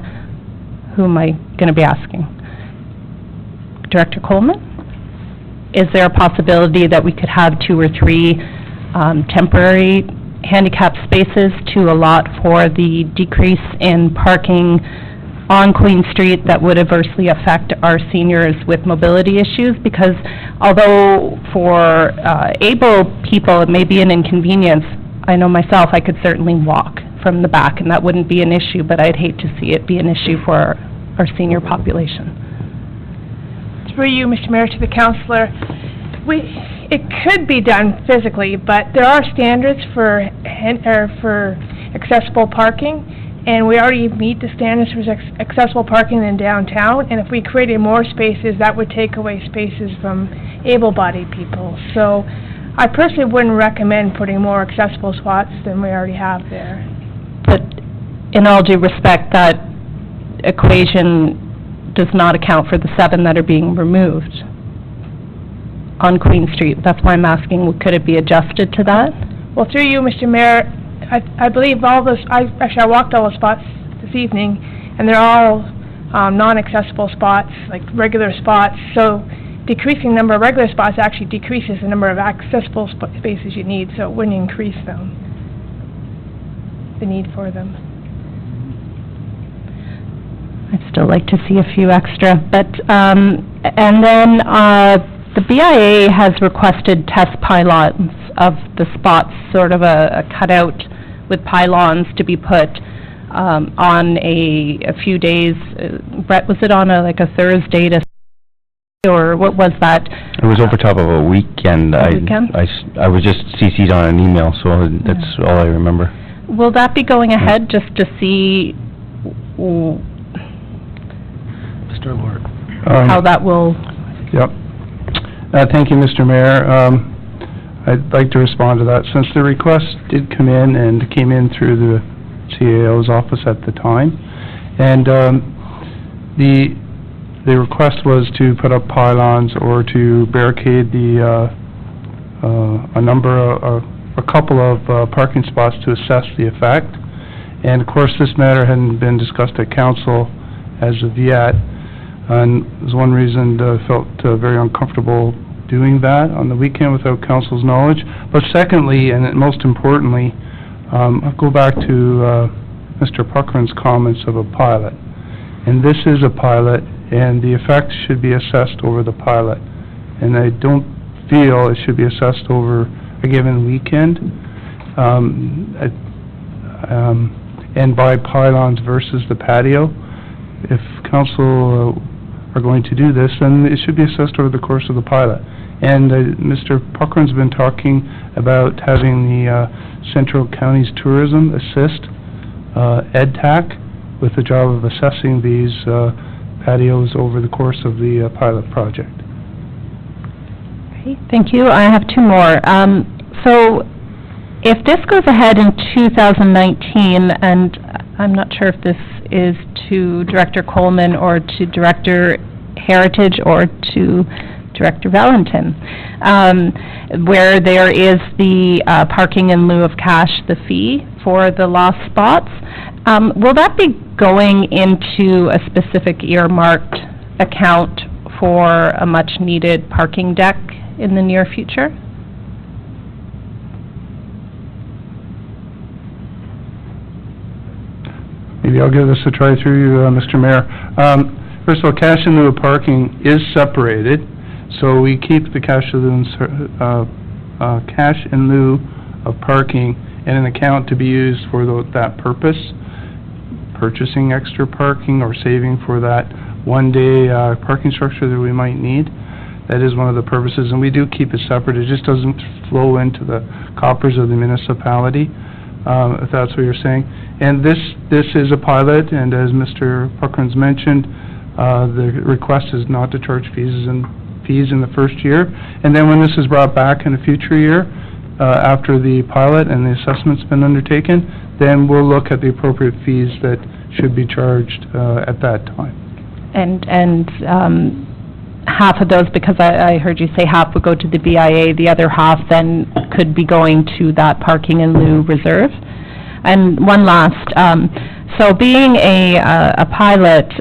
I: who am I going to be asking? Director Coleman? Is there a possibility that we could have 2 or 3 temporary handicap spaces to allot for the decrease in parking on Queen Street that would adversely affect our seniors with mobility issues? Because although for able people it may be an inconvenience, I know myself I could certainly walk from the back and that wouldn't be an issue, but I'd hate to see it be an issue for our senior population.
J: Through you, Mr. Mayor, to the councillor, it could be done physically, but there are standards for accessible parking, and we already meet the standards for accessible parking in downtown, and if we created more spaces, that would take away spaces from able-bodied people. So I personally wouldn't recommend putting more accessible spots than we already have there.
I: But in all due respect, that equation does not account for the 7 that are being removed on Queen Street. That's why I'm asking, could it be adjusted to that?
J: Well, through you, Mr. Mayor, I believe all those, I walked all the spots this evening, and they're all non-accessible spots, like regular spots. So decreasing the number of regular spots actually decreases the number of accessible spaces you need, so it wouldn't increase them, the need for them.
I: I'd still like to see a few extra, but, and then the BIA has requested test pylons of the spots, sort of a cutout with pylons to be put on a few days. Brett, was it on like a Thursday to, or what was that?
H: It was over top of a weekend.
I: A weekend?
H: I was just CC'd on an email, so that's all I remember.
I: Will that be going ahead just to see
A: Mr. Lord.
I: how that will?
K: Yep. Thank you, Mr. Mayor. I'd like to respond to that. Since the request did come in and came in through the CAO's office at the time, and the request was to put up pylons or to barricade a couple of parking spots to assess the effect. And of course, this matter hadn't been discussed at council as of yet, and it was one reason I felt very uncomfortable doing that on the weekend without council's knowledge. But secondly, and most importantly, I'll go back to Mr. Puckerin's comments of a pilot. And this is a pilot, and the effect should be assessed over the pilot. And I don't feel it should be assessed over a given weekend, and by pylons versus the patio. If council are going to do this, then it should be assessed over the course of the pilot. And Mr. Puckerin's been talking about having the Central Counties Tourism assist EdTac with the job of assessing these patios over the course of the pilot project.
I: Okay, thank you. I have two more. So if this goes ahead in 2019, and I'm not sure if this is to Director Coleman or to Director Heritage or to Director Valentin, where there is the parking in lieu of cash, the fee for the lost spots, will that be going into a specific earmarked account for a much-needed parking deck in the near future?
K: Maybe I'll give this a try through you, Mr. Mayor. First of all, cash in lieu of parking is separated, so we keep the cash in lieu of parking in an account to be used for that purpose, purchasing extra parking or saving for that one-day parking structure that we might need. That is one of the purposes, and we do keep it separate. It just doesn't flow into the coffers of the municipality, if that's what you're saying. And this is a pilot, and as Mr. Puckerin's mentioned, the request is not to charge fees in the first year. And then when this is brought back in a future year, after the pilot and the assessment's been undertaken, then we'll look at the appropriate fees that should be charged at that time.
I: And half of those, because I heard you say half would go to the BIA, the other half then could be going to that parking in lieu reserve. And one last, so being a pilot,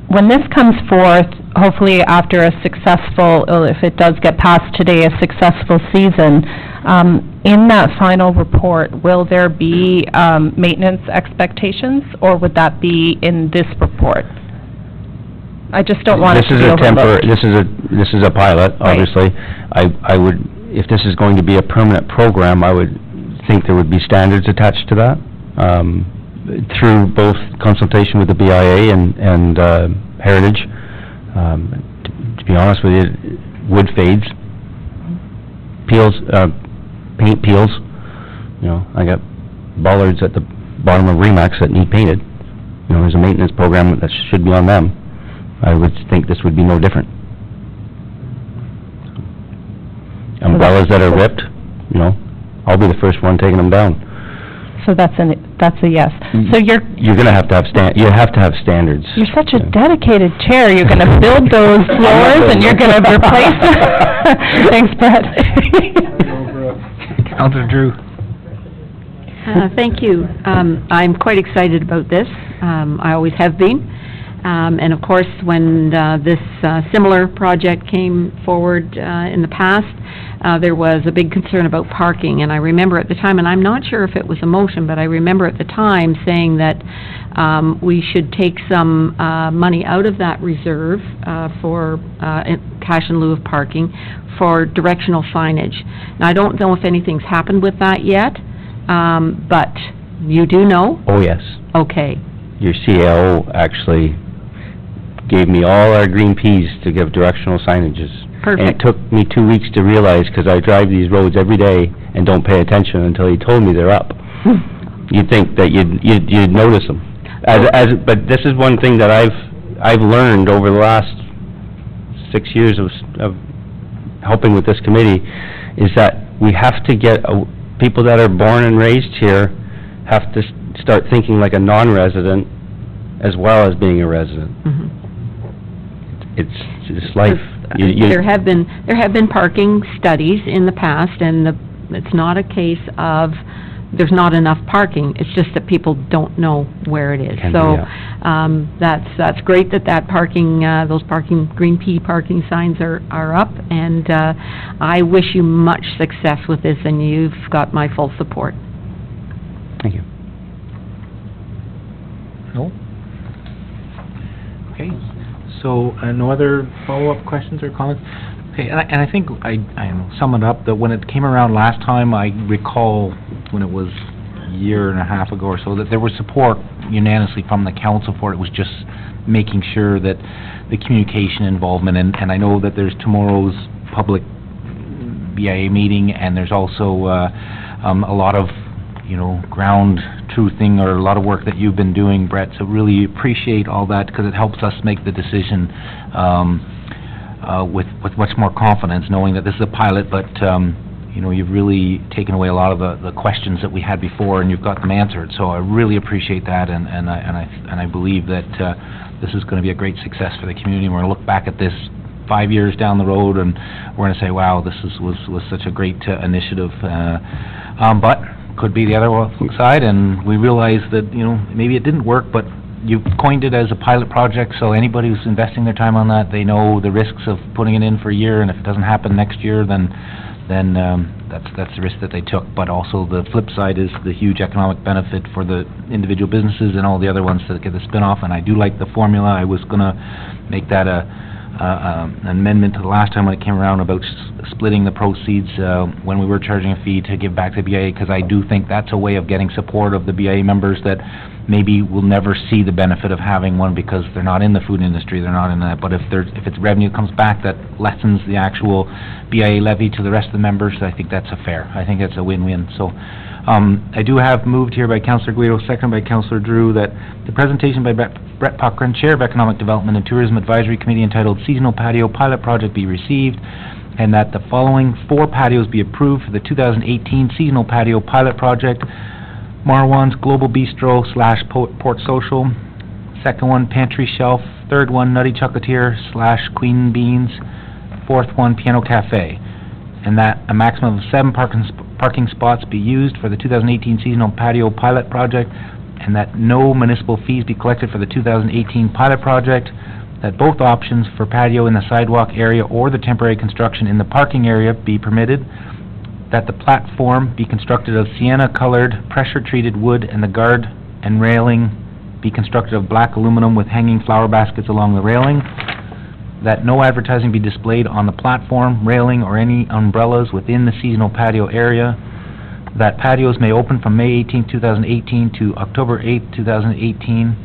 I: when this comes forth, hopefully after a successful, if it does get passed today, a successful season, in that final report, will there be maintenance expectations, or would that be in this report? I just don't want it to be overlooked.
H: This is a pilot, obviously. I would, if this is going to be a permanent program, I would think there would be standards attached to that, through both consultation with the BIA and Heritage. To be honest with you, wood fades, peels, paint peels. You know, I got bollards at the bottom of Remax that need painted. You know, there's a maintenance program that should be on them. I would think this would be no different. Umbrellas that are ripped, you know, I'll be the first one taking them down.
I: So that's a yes. So
H: you're going to have have standards.
I: You're such a dedicated chair. You're going to build those floors and you're going to replace them. Thanks, Brett.
A: Councilor Drew.
D: Thank you. I'm quite excited about this. I always have been. And of course, when this similar project came forward in the past, there was a big concern about parking. And I remember at the time, and I'm not sure if it was a motion, but I remember at the time saying that we should take some money out of that reserve for cash in lieu of parking for directional signage. Now, I don't know if anything's happened with that yet, but you do know?
H: Oh, yes.
D: Okay.
H: Your CAO actually gave me all our green peas to give directional signages.
D: Perfect.
H: And it took me 2 weeks to realize, because I drive these roads every day and don't pay attention until he told me they're up. You'd think that you'd notice them. But this is one thing that I've learned over the last 6 years of helping with this committee, is that we have to get people that are born and raised here have to start thinking like a non-resident as well as being a resident.
D: Mm-hmm.
H: It's just life.
D: There have been parking studies in the past, and it's not a case of there's not enough parking. It's just that people don't know where it is. So that's great that parking, those green pea parking signs are up, and I wish you much success with this, and you've got my full support.
H: Thank you.
A: No? Okay. So, no other follow-up questions or comments? Okay, and I think I sum it up, that when it came around last time, I recall when it was a year and a half ago or so, that there was support unanimously from the council for it. It was just making sure that the communication involvement, and I know that there's tomorrow's public BIA meeting, and there's also a lot of, ground truthing, or a lot of work that you've been doing, Brett, so really appreciate all that, because it helps us make the decision with much more confidence, knowing that this is a pilot, but you've really taken away a lot of the questions that we had before, and you've got them answered. So I really appreciate that, and I believe that this is going to be a great success for the community. We're going to look back at this 5 years down the road, and we're going to say, wow, this was such a great initiative. But could be the other side, and we realize that maybe it didn't work, but you've coined it as a pilot project, so anybody who's investing their time on that, they know the risks of putting it in for a year, and if it doesn't happen next year, then that's the risk that they took. But also the flip side is the huge economic benefit for the individual businesses and all the other ones that get the spin-off. And I do like the formula. I was gonna make that an amendment to the last time when it came around about splitting the proceeds when we were charging a fee to give back to BIA, because I do think that's a way of getting support of the BIA members that maybe will never see the benefit of having one because they're not in the food industry, they're not in that. But if its revenue comes back that lessens the actual BIA levy to the rest of the members, I think that's fair. I think that's a win-win. So I do have moved here by Councillor Guido, seconded by Councillor Drew, that the presentation by Brett Puckren, Chair of Economic Development and Tourism Advisory Committee, entitled Seasonal Patio Pilot Project, be received, and that the following 4 patios be approved for the 2018 Seasonal Patio Pilot Project: Marwan's Global Bistro / Port Social, second one Pantry Shelf, third one Nutty Chocolatier / Queen Beans, fourth one Piano Cafe, and that a maximum of 7 parking spots be used for the 2018 Seasonal Patio Pilot Project, and that no municipal fees be collected for the 2018 pilot project, that both options for patio in the sidewalk area or the temporary construction in the parking area be permitted, that the platform be constructed of sienna-colored, pressure-treated wood, and the guard and railing be constructed of black aluminum with hanging flower baskets along the railing, that no advertising be displayed on the platform, railing, or any umbrellas within the seasonal patio area, that patios may open from May 18, 2018 to October 8, 2018,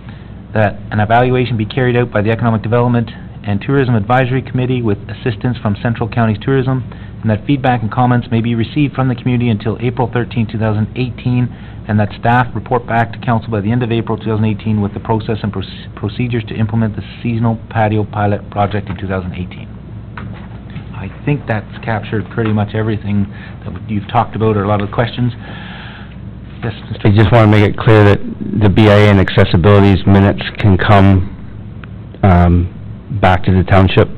A: that an evaluation be carried out by the Economic Development and Tourism Advisory Committee with assistance from Central Counties Tourism, and that feedback and comments may be received from the community until April 13, 2018, and that staff report back to council by the end of April 2018 with the process and procedures to implement the seasonal patio pilot project in 2018. I think that's captured pretty much everything that you've talked about, or a lot of the questions. Yes, Mr.
H: I just want to make it clear that the BIA and accessibility's minutes can come back to the township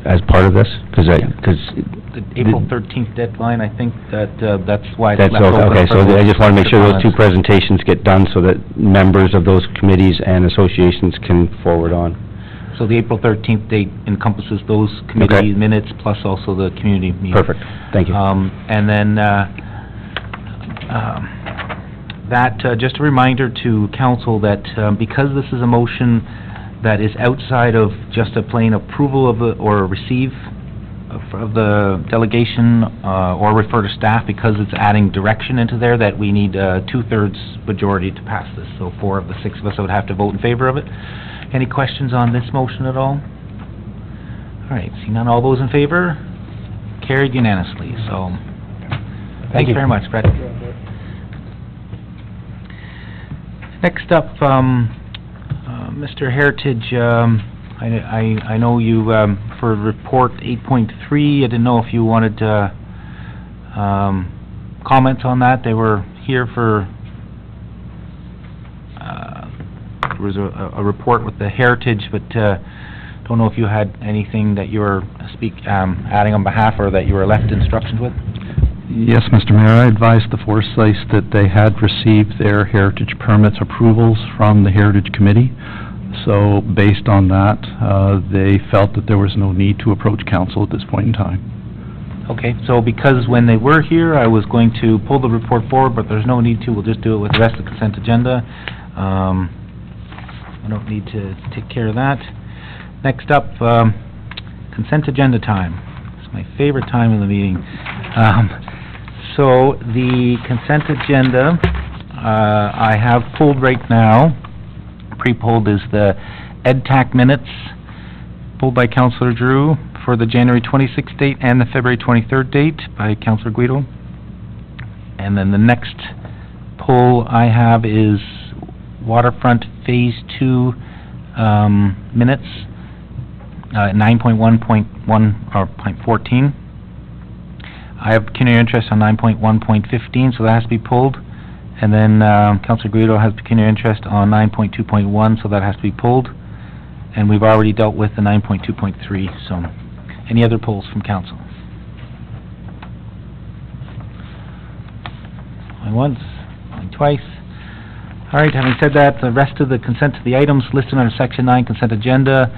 H: as part of this, because
A: the April 13th deadline, I think that's why it's
H: that's
A: left open.
H: Okay, so I just want to make sure those 2
A: comments.
H: presentations get done so that members of those committees and associations can forward on.
A: So the April 13th date encompasses those committee minutes plus also the community meeting.
H: Perfect, thank you.
A: And then just a reminder to council that because this is a motion that is outside of just a plain approval of or receive of the delegation or refer to staff, because it's adding direction into there, that we need a 2/3 majority to pass this. So 4 of the 6 of us would have to vote in favor of it. Any questions on this motion at all? All right, seeing none, all those in favor? Carried unanimously, so thank you very much, Brett. Next up, Mr. Heritage, I know you, for report 8.3, I didn't know if you wanted to comment on that. They were here for, there was a report with the Heritage, but don't know if you had anything that you were adding on behalf, or that you were left instructions with?
L: Yes, Mr. Mayor, I advised the Forsyths that they had received their heritage permits approvals from the Heritage Committee. So, based on that, they felt that there was no need to approach council at this point in time.
A: Okay, so because when they were here, I was going to pull the report forward, but there's no need to. We'll just do it with the rest of the consent agenda. I don't need to take care of that. Next up, consent agenda time. my favorite time of the meeting. So, the consent agenda, I have pulled right now. Pre-pulled is the EdTac minutes, pulled by Councillor Drew for the January 26th date and the February 23rd date by Councillor Guido. And then the next pull I have is Waterfront Phase 2 minutes, 9.1.1 or .14. I have pecuniary interest on 9.1.15, so that has to be pulled. And then Councillor Guido has pecuniary interest on 9.2.1, so that has to be pulled. And we've already dealt with the 9.2.3, so any other pulls from council? Going once, going twice. All right, having said that, the rest of the consent to the items listed under Section 9 consent agenda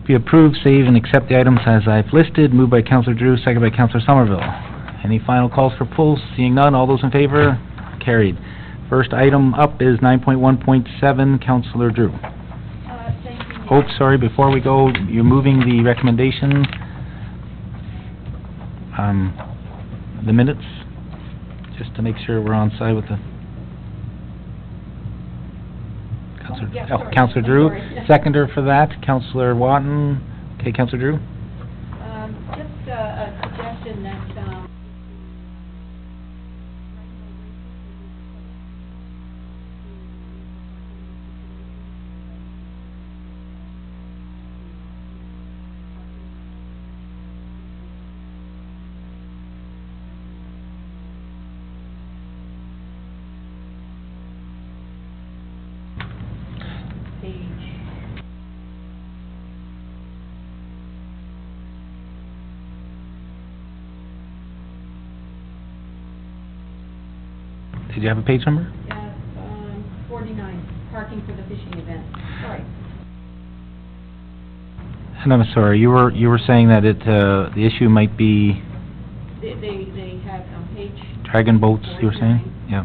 A: be approved, save, and accept the items as I've listed. Moved by Councillor Drew, second by Councillor Somerville. Any final calls for pulls? Seeing none, all those in favor? Carried. First item up is 9.1.7, Councillor Drew. Oh, sorry, before we go, you're moving the recommendation, the minutes, just to make sure we're on side with the... Councillor Drew, seconder for that, Councillor Watton. Okay, Councillor Drew?
D: Just a suggestion that,
A: Did you have a page number?
D: 49, parking for the fishing event. Sorry.
A: And I'm sorry, you were saying that the issue might be
D: They have on page...
A: dragon boats, you were saying? Yeah.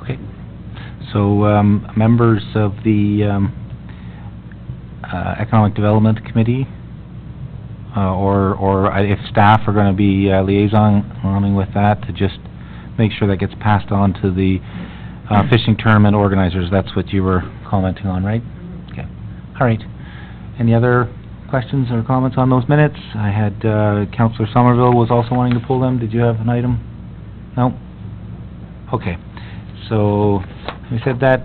A: Okay. So, members of the Economic Development Committee, or if staff are going to be liaisoning with that, to just make sure that gets passed on to the fishing tournament organizers. That's what you were commenting on, right? Okay. All right. Any other questions or comments on those minutes? I had Councillor Somerville was also wanting to pull them. Did you have an item? No? Okay. So, we said that.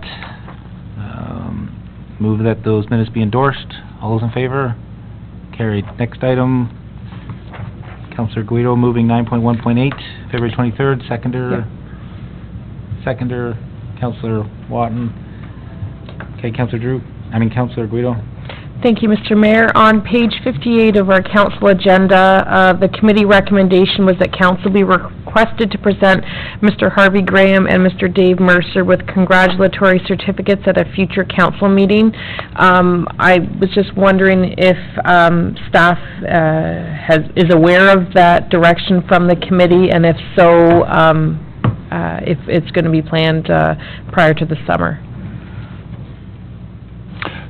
A: Move that those minutes be endorsed. All those in favor? Carried. Next item, Councillor Guido moving 9.1.8, February 23rd, seconder. Yep. Seconder, Councillor Watton. Okay, Councillor Guido.
B: Thank you, Mr. Mayor. On page 58 of our council agenda, the committee recommendation was that council be requested to present Mr. Harvey Graham and Mr. Dave Mercer with congratulatory certificates at a future council meeting. I was just wondering if staff is aware of that direction from the committee, and if so, if it's going to be planned prior to the summer.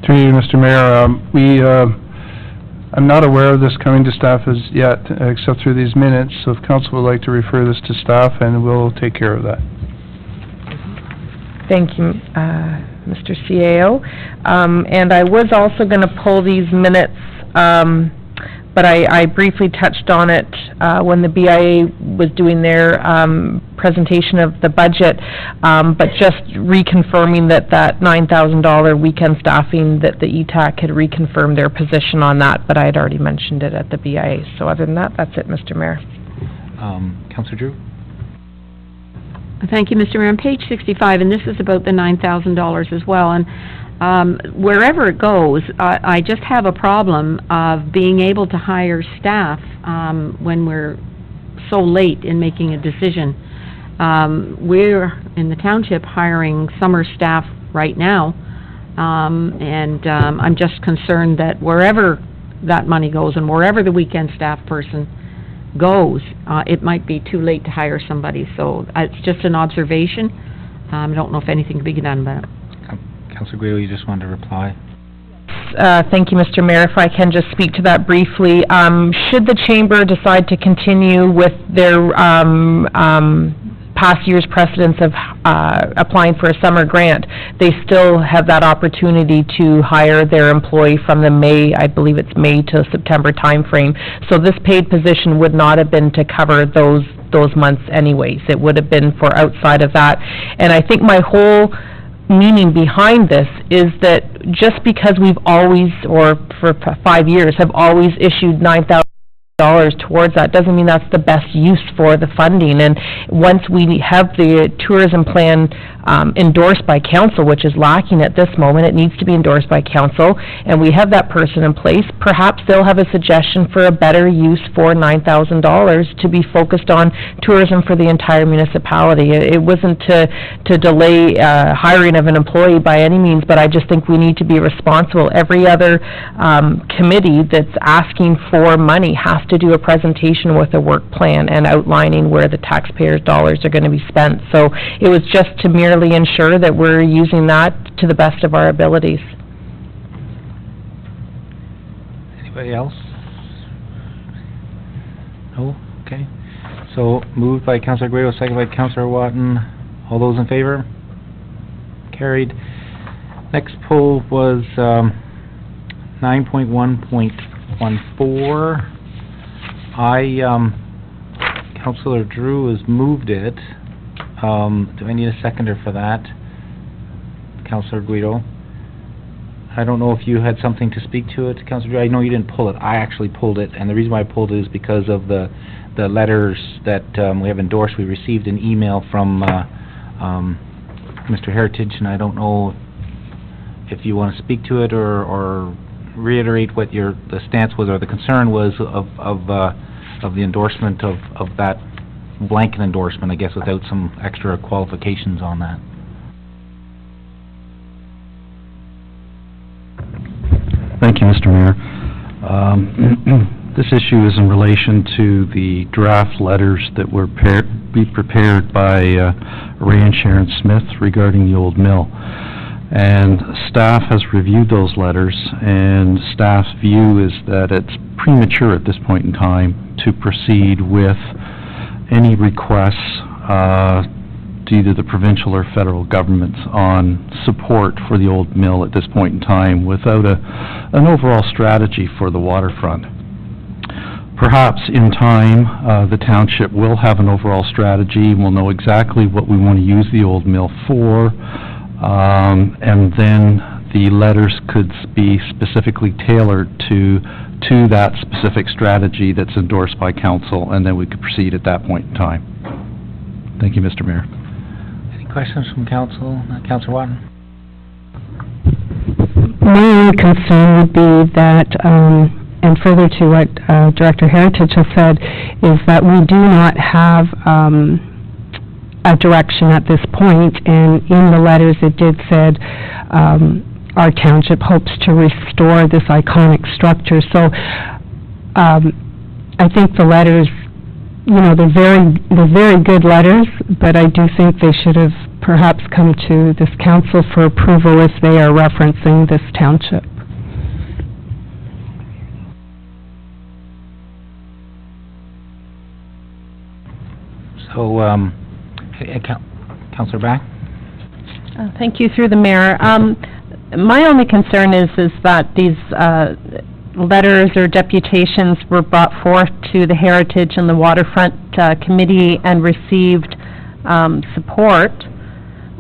K: Through you, Mr. Mayor, I'm not aware of this coming to staff as yet, except through these minutes, so if council would like to refer this to staff, and we'll take care of that.
B: Thank you, Mr. CAO. And I was also going to pull these minutes, but I briefly touched on it when the BIA was doing their presentation of the budget, but just reconfirming that $9,000 weekend staffing, that the ETAC had reconfirmed their position on that, but I had already mentioned it at the BIA. So other than that, that's it, Mr. Mayor.
A: Councillor Drew?
D: Thank you, Mr. Mayor. On page 65, and this is about the $9,000 as well, and wherever it goes, I just have a problem of being able to hire staff when we're so late in making a decision. We're, in the township, hiring summer staff right now, and I'm just concerned that wherever that money goes, and wherever the weekend staff person goes, it might be too late to hire somebody, so it's just an observation. I don't know if anything can be done about it.
A: Councillor Guido, you just wanted to reply?
B: Thank you, Mr. Mayor. If I can just speak to that briefly. Should the Chamber decide to continue with their past year's precedence of applying for a summer grant, they still have that opportunity to hire their employee from the May, I believe it's May to September timeframe. So this paid position would not have been to cover those months anyways. It would have been for outside of that. And I think my whole meaning behind this is that just because we've always, or for 5 years, have always issued $9,000 towards that, doesn't mean that's the best use for the funding. And once we have the tourism plan endorsed by council, which is lacking at this moment, it needs to be endorsed by council, and we have that person in place, perhaps they'll have a suggestion for a better use for $9,000 to be focused on tourism for the entire municipality. It wasn't to delay hiring of an employee by any means, but I just think we need to be responsible. Every other committee that's asking for money has to do a presentation with a work plan and outlining where the taxpayers' dollars are going to be spent. So it was just to merely ensure that we're using that to the best of our abilities.
A: Anybody else? No? Okay. So moved by Councillor Guido, second by Councillor Watton. All those in favor? Carried. Next poll was 9.1.14. Councillor Drew has moved it. Do I need a seconder for that? Councillor Guido? I don't know if you had something to speak to it, Councillor Drew. I know you didn't pull it. I actually pulled it, and the reason why I pulled it is because of the letters that we have endorsed. We received an email from Mr. Heritage, and I don't know if you want to speak to it or reiterate what the stance was or the concern was of the endorsement of that blanket endorsement, I guess, without some extra qualifications on that.
L: Thank you, Mr. Mayor. This issue is in relation to the draft letters that were be prepared by Ray and Sharon Smith regarding the old mill. And staff has reviewed those letters, and staff's view is that it's premature at this point in time to proceed with any requests to either the provincial or federal governments on support for the old mill at this point in time without an overall strategy for the waterfront. Perhaps in time, the township will have an overall strategy. We'll know exactly what we want to use the old mill for, and then the letters could be specifically tailored to that specific strategy that's endorsed by council, and then we could proceed at that point in time. Thank you, Mr. Mayor.
A: Any questions from council? Councillor Watton?
E: My only concern would be that, and further to what Director Heritage has said, is that we do not have a direction at this point, and in the letters it did said our township hopes to restore this iconic structure. So I think the letters, you know, they're very good letters, but I do think they should have perhaps come to this council for approval if they are referencing this township.
A: So, Councillor Back?
I: Thank you, through the mayor. My only concern is that these letters or deputations were brought forth to the Heritage and the Waterfront Committee and received support,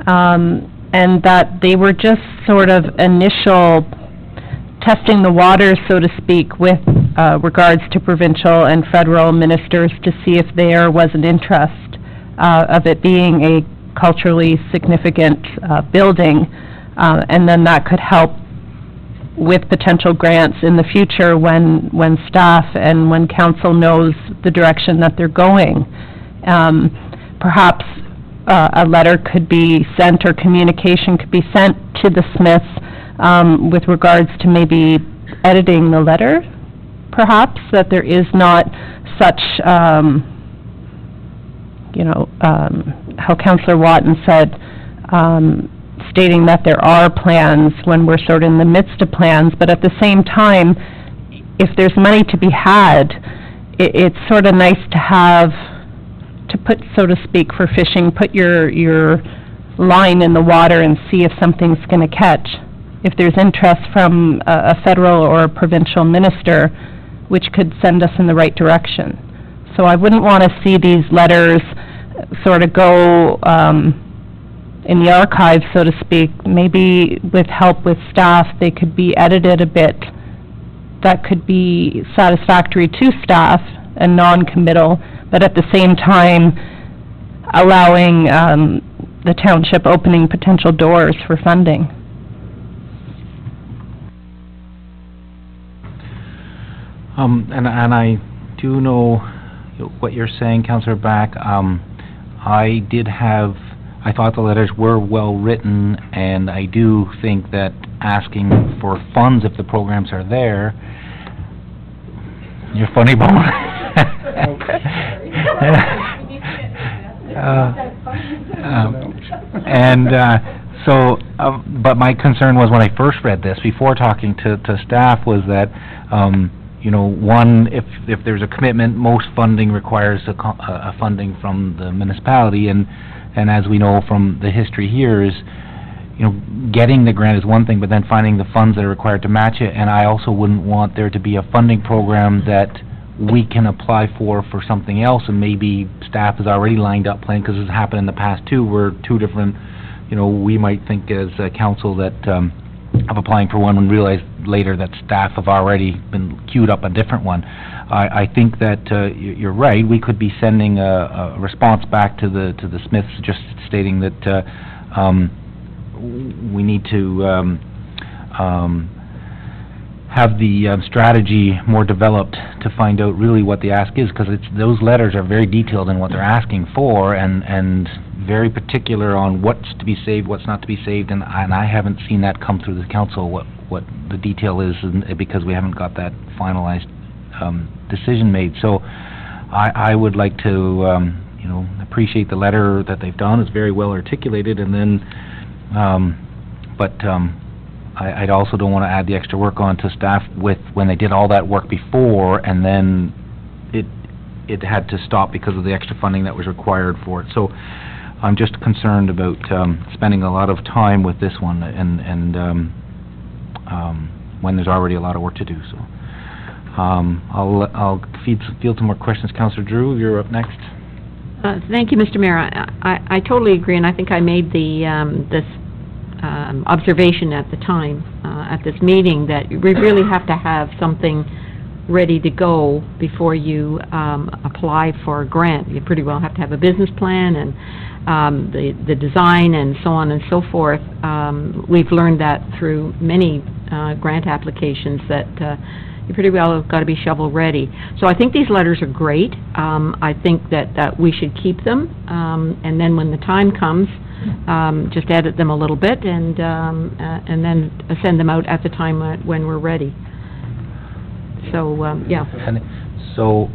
I: and that they were just sort of initial testing the waters, so to speak, with regards to provincial and federal ministers to see if there was an interest of it being a culturally significant building, and then that could help with potential grants in the future when staff and when council knows the direction that they're going. Perhaps a letter could be sent, or communication could be sent to the Smiths with regards to maybe editing the letter perhaps, that there is not such, how Councillor Watton said, stating that there are plans when we're sort of in the midst of plans, but at the same time, if there's money to be had, it's sort of nice to have, to put, so to speak, for fishing, put your line in the water and see if something's going to catch. If there's interest from a federal or a provincial minister, which could send us in the right direction. So I wouldn't want to see these letters sort of go in the archive, so to speak. Maybe with help with staff, they could be edited a bit. That could be satisfactory to staff and non-committal, but at the same time allowing the township opening potential doors for funding.
A: And I do know what you're saying, Councillor Back. I thought the letters were well-written, and I do think that asking for funds if the programs are there, you're funny, Bob. But my concern was when I first read this, before talking to staff, was that, one, if there's a commitment, most funding requires a funding from the municipality, and as we know from the history here is, getting the grant is one thing, but then finding the funds that are required to match it, and I also wouldn't want there to be a funding program that we can apply for something else, and maybe staff is already lined up planning, because it's happened in the past too, where two different, we might think as a council that, of applying for one and realize later that staff have already been queued up a different one. I think that you're right. We could be sending a response back to the Smiths, just stating that we need to have the strategy more developed to find out really what the ask is, because those letters are very detailed in what they're asking for, and very particular on what's to be saved, what's not to be saved, and I haven't seen that come through the council, what the detail is, because we haven't got that finalized decision made. So I would like to appreciate the letter that they've done. It's very well articulated, and then I also don't want to add the extra work on to staff when they did all that work before, and then it had to stop because of the extra funding that was required for it. So I'm just concerned about spending a lot of time with this one, and when there's already a lot of work to do. So I'll field some more questions. Councillor Drew, you're up next.
D: Thank you, Mr. Mayor. I totally agree, and I think I made this observation at the time, at this meeting, that we really have to have something ready to go before you apply for a grant. You pretty well have to have a business plan and the design and so on and so forth. We've learned that through many grant applications, that you pretty well have got to be shovel-ready. So I think these letters are great. I think that we should keep them, and then when the time comes, just edit them a little bit, and then send them out at the time when we're ready. So, yeah.
A: So,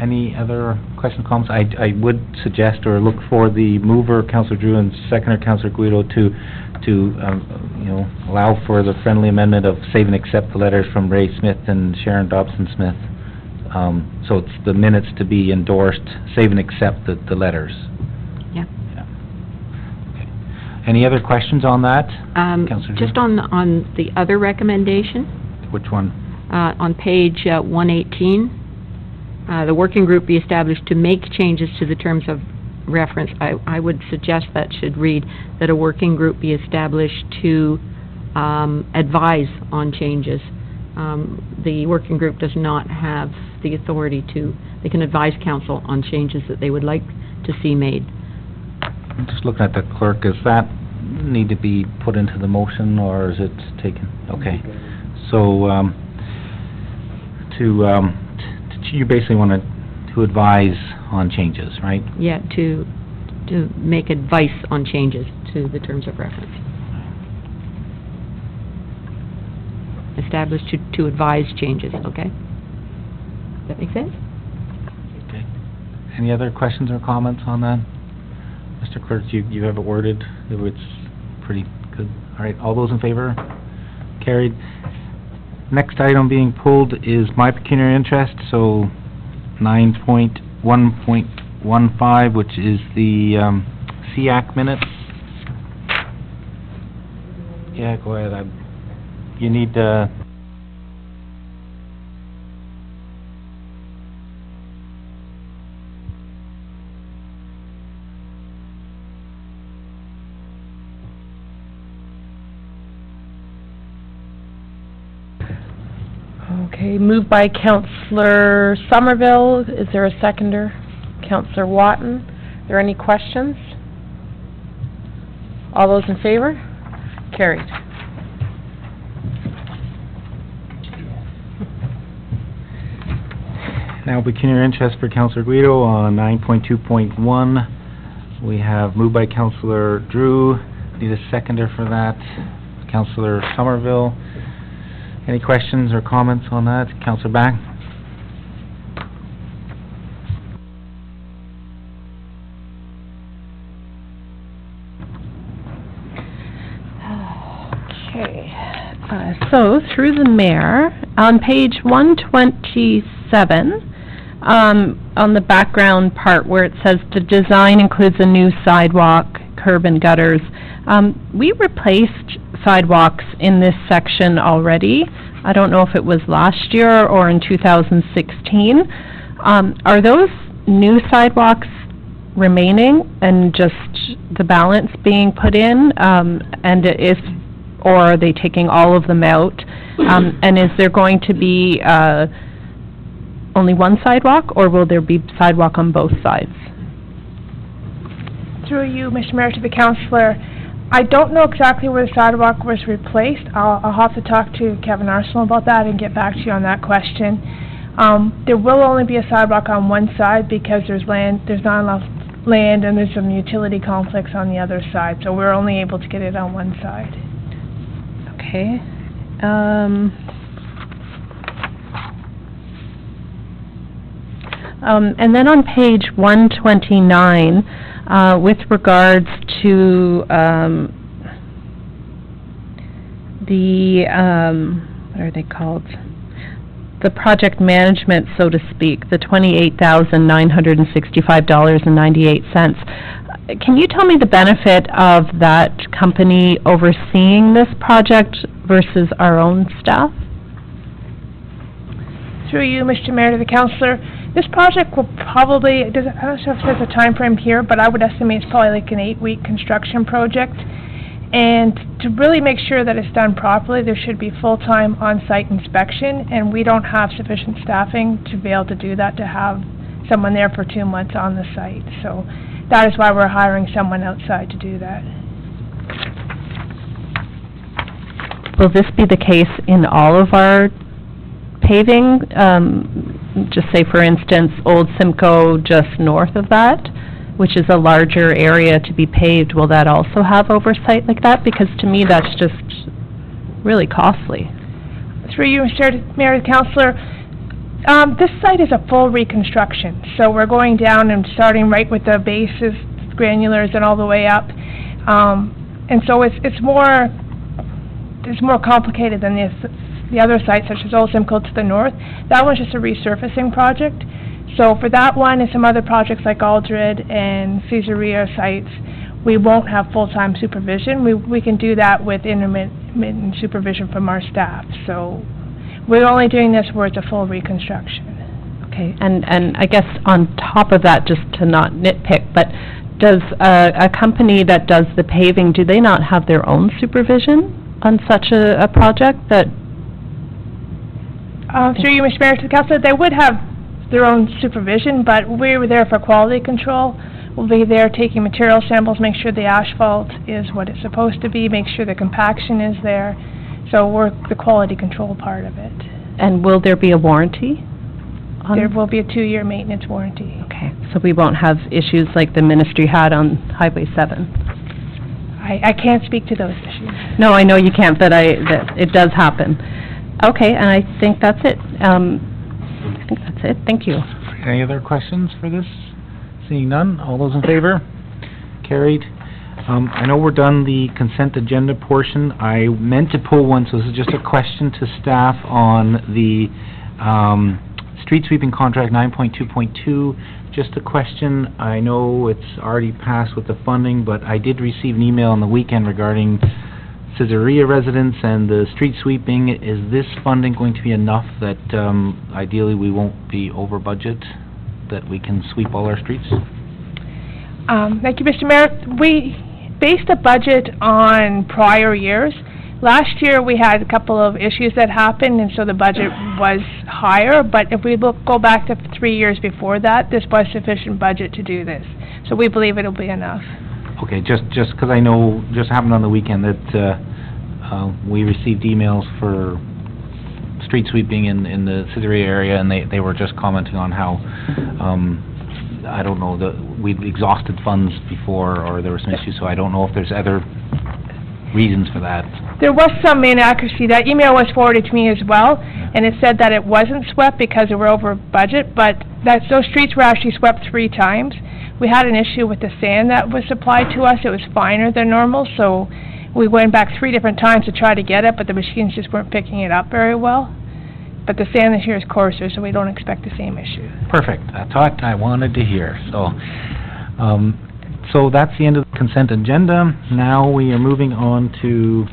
A: any other questions, comments? I would suggest or look for the mover, Councillor Drew, and seconder, Councillor Guido, to allow for the friendly amendment of save and accept the letters from Ray Smith and Sharon Dobson-Smith. So it's the minutes to be endorsed, save and accept the letters.
D: Yeah.
A: Okay. Any other questions on that, Councillor Drew?
D: Just on the other recommendation.
A: Which one?
D: On page 118, the working group be established to make changes to the terms of reference. I would suggest that should read that a working group be established to advise on changes. The working group does not have the authority to, they can advise council on changes that they would like to see made.
A: I'm just looking at the clerk. Does that need to be put into the motion, or is it taken? Okay. So, you basically want to advise on changes, right?
D: Yeah, to make advice on changes to the terms of reference. Established to advise changes, okay? that make sense?
A: Okay. Any other questions or comments on that? Mr. Clerk, you have it worded, it's pretty good. All right, all those in favor? Carried. Next item being pulled is my pecuniary interest, so 9.1.15, which is the SEAC minutes. Yeah, go ahead. You need,
B: Okay, moved by Councillor Somerville. Is there a seconder? Councillor Watton. Are there any questions? All those in favor? Carried.
A: now pecuniary interest for Councillor Guido on 9.2.1. We have moved by Councillor Drew. Need a seconder for that. Councillor Somerville. Any questions or comments on that? Councillor Back?
I: Okay, so through the mayor, on page 127, on the background part where it says the design includes a new sidewalk, curb and gutters, we replaced sidewalks in this section already. I don't know if it was last year or in 2016. Are those new sidewalks remaining and just the balance being put in? Or are they taking all of them out? And is there going to be only one sidewalk, or will there be sidewalk on both sides?
J: Through you, Mr. Mayor, to the councillor, I don't know exactly where the sidewalk was replaced. I'll have to talk to Kevin Arsenal about that and get back to you on that question. There will only be a sidewalk on one side because there's not enough land and there's some utility conflicts on the other side, so we're only able to get it on one side.
I: Okay. And then on page 129, with regards to what are they called? The project management, so to speak, the $28,965.98. Can you tell me the benefit of that company overseeing this project versus our own staff?
J: Through you, Mr. Mayor, to the councillor, this project will probably, I'm not sure if there's a time frame here, but I would estimate it's probably like an 8-week construction project. And to really make sure that it's done properly, there should be full-time on-site inspection, and we don't have sufficient staffing to be able to do that, to have someone there for 2 months on the site. So that is why we're hiring someone outside to do that.
I: Will this be the case in all of our paving? Just say, for instance, Old Simcoe just north of that, which is a larger area to be paved. Will that also have oversight like that? Because to me, that's just really costly.
J: Through you, Mr. Mayor, Councillor, this site is a full reconstruction. So we're going down and starting right with the bases, granulars, and all the way up. And so it's more complicated than the other sites, such as Old Simcoe to the north. That one's just a resurfacing project. So for that one and some other projects like Aldred and Caesarea sites, we won't have full-time supervision. We can do that with intermittent supervision from our staff. So we're only doing this where it's a full reconstruction.
I: Okay, and I guess on top of that, just to not nitpick, but does a company that does the paving, do they not have their own supervision on such a project that...
J: Through you, Mr. Mayor, to the council, they would have their own supervision, but we were there for quality control. We'll be there taking material samples, make sure the asphalt is what it's supposed to be, make sure the compaction is there. So we're the quality control part of it.
I: And will there be a warranty?
J: There will be a 2-year maintenance warranty.
I: Okay, so we won't have issues like the ministry had on Highway 7?
J: I can't speak to those issues.
I: No, I know you can't, but that it does happen. Okay, and I think that's it. I think that's it. Thank you.
A: Any other questions for this? Seeing none, all those in favor? Carried. I know we're done the consent agenda portion. I meant to pull one, so this is just a question to staff on the street sweeping contract 9.2.2. Just a question, I know it's already passed with the funding, but I did receive an email on the weekend regarding Caesarea residents and the street sweeping. Is this funding going to be enough that ideally we won't be over budget, that we can sweep all our streets?
J: Thank you, Mr. Mayor. We based the budget on prior years. Last year, we had a couple of issues that happened, and so the budget was higher, but if we go back to 3 years before that, this was sufficient budget to do this. So we believe it'll be enough.
A: Okay, just because I know, just happened on the weekend that we received emails for street sweeping in the Caesarea area, and they were just commenting on how, I don't know, we'd exhausted funds before, or there were some issues, so I don't know if there's other reasons for that.
J: There was some inaccuracy. That email was forwarded to me as well, and it said that it wasn't swept because they were over budget, but those streets were actually swept 3 times. We had an issue with the sand that was supplied to us. It was finer than normal, so we went back 3 different times to try to get it, but the machines just weren't picking it up very well. But the sand this year is coarser, so we don't expect the same issue.
A: Perfect. That's what I wanted to hear. So that's the end of the consent agenda. Now we are moving on to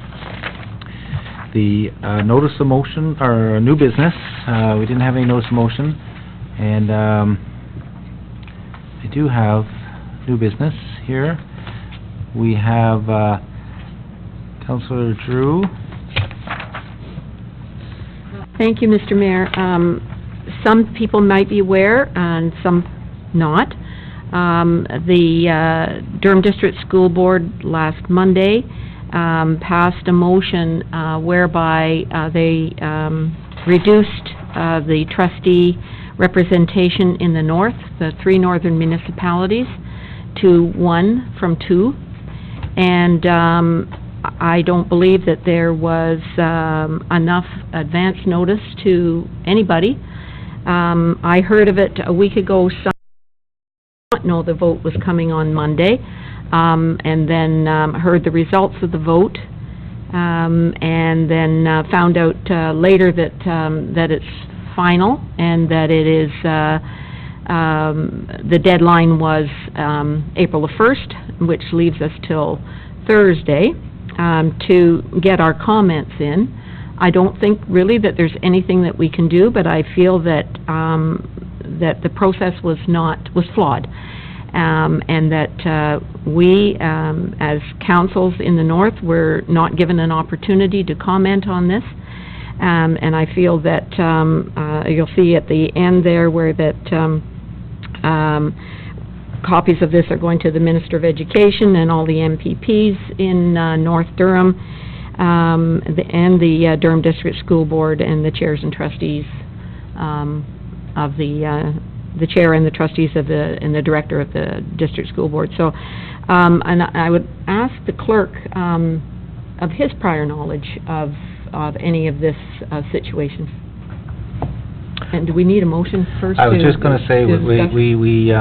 A: the notice of motion, or new business. We didn't have any notice of motion, and I do have new business here. We have Councillor Drew.
D: Thank you, Mr. Mayor. Some people might be aware, and some not. The Durham District School Board last Monday passed a motion whereby they reduced the trustee representation in the north, the 3 northern municipalities, to 1 from 2. And I don't believe that there was enough advance notice to anybody. I heard of it a week ago. Some did not know the vote was coming on Monday, and then heard the results of the vote, and then found out later that it's final and that it is the deadline was April the 1st, which leaves us till Thursday to get our comments in. I don't think really that there's anything that we can do, but I feel that that the process was flawed, and that we as councils in the north were not given an opportunity to comment on this. And I feel that you'll see at the end there where that copies of this are going to the Minister of Education and all the MPPs in North Durham, and the Durham District School Board, and the chairs and trustees of the chair and the trustees of and the director of the District School Board. So, and I would ask the clerk of his prior knowledge of any of this situation. And do we need a motion first?
A: I was just going to say, we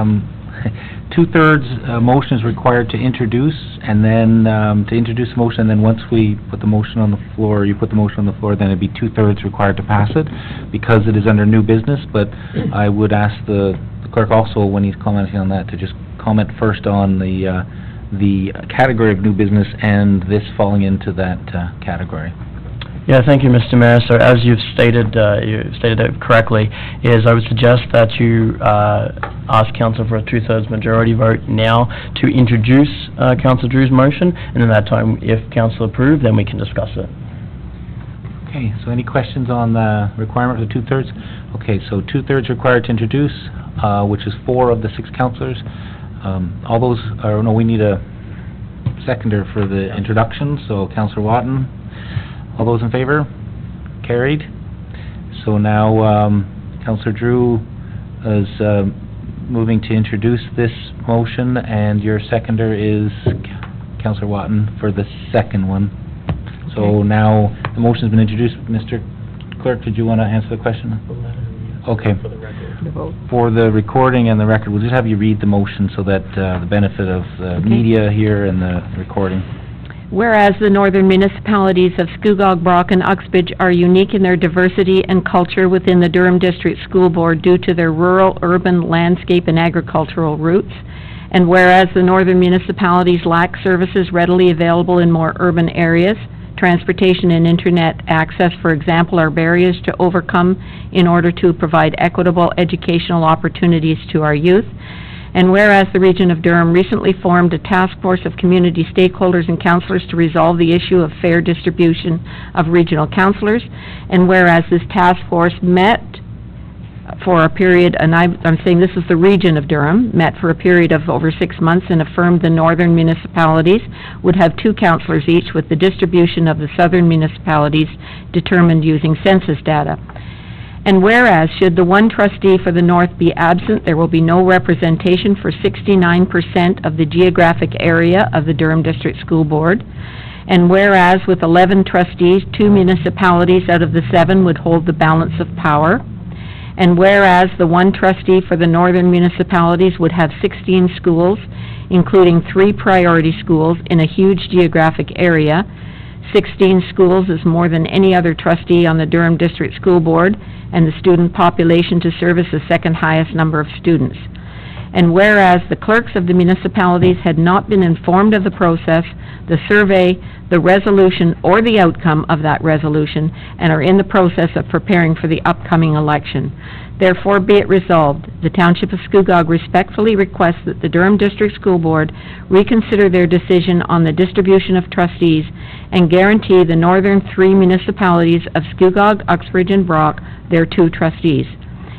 A: 2/3 motion is required to introduce, and then to introduce the motion, and then once we put the motion on the floor, you put the motion on the floor, then it'd be 2/3 required to pass it, because it is under new business. But I would ask the clerk also, when he's commenting on that, to just comment first on the category of new business and this falling into that category.
M: Yeah, thank you, Mr. Mayor. So as you've stated it correctly, is I would suggest that you ask Council for a 2/3 majority vote now to introduce Councillor Drew's motion, and in that time, if Council approve, then we can discuss it.
A: Okay, so any questions on the requirement of the 2/3? Okay, so 2/3 required to introduce, which is 4 of the 6 councillors. All those, no, we need a seconder for the introduction, so Councillor Watton. All those in favor? Carried. So now Councillor Drew is moving to introduce this motion, and your seconder is Councillor Watton for the second one. So now the motion's been introduced. Mr. Clerk, did you want to answer the question? Okay.
D: The vote.
A: For the recording and the record, we'll just have you read the motion so that the benefit of the media here and the recording.
D: Whereas the northern municipalities of Scugog, Brock, and Uxbridge are unique in their diversity and culture within the Durham District School Board due to their rural, urban, landscape, and agricultural roots. And whereas the northern municipalities lack services readily available in more urban areas, transportation and internet access, for example, are barriers to overcome in order to provide equitable educational opportunities to our youth. And whereas the Region of Durham recently formed a task force of community stakeholders and councillors to resolve the issue of fair distribution of regional councillors, and whereas this task force met for a period, and I'm saying this is the Region of Durham, met for a period of over 6 months and affirmed the northern municipalities would have 2 councillors each, with the distribution of the southern municipalities determined using census data. And whereas, should the one trustee for the north be absent, there will be no representation for 69% of the geographic area of the Durham District School Board. And whereas, with 11 trustees, 2 municipalities out of the 7 would hold the balance of power. And whereas, the one trustee for the northern municipalities would have 16 schools, including 3 priority schools in a huge geographic area. 16 schools is more than any other trustee on the Durham District School Board, and the student population to service the second highest number of students. And whereas the clerks of the municipalities had not been informed of the process, the survey, the resolution, or the outcome of that resolution, and are in the process of preparing for the upcoming election. Therefore, be it resolved, the Township of Scugog respectfully requests that the Durham District School Board reconsider their decision on the distribution of trustees and guarantee the northern 3 municipalities of Scugog, Uxbridge, and Brock their 2 trustees.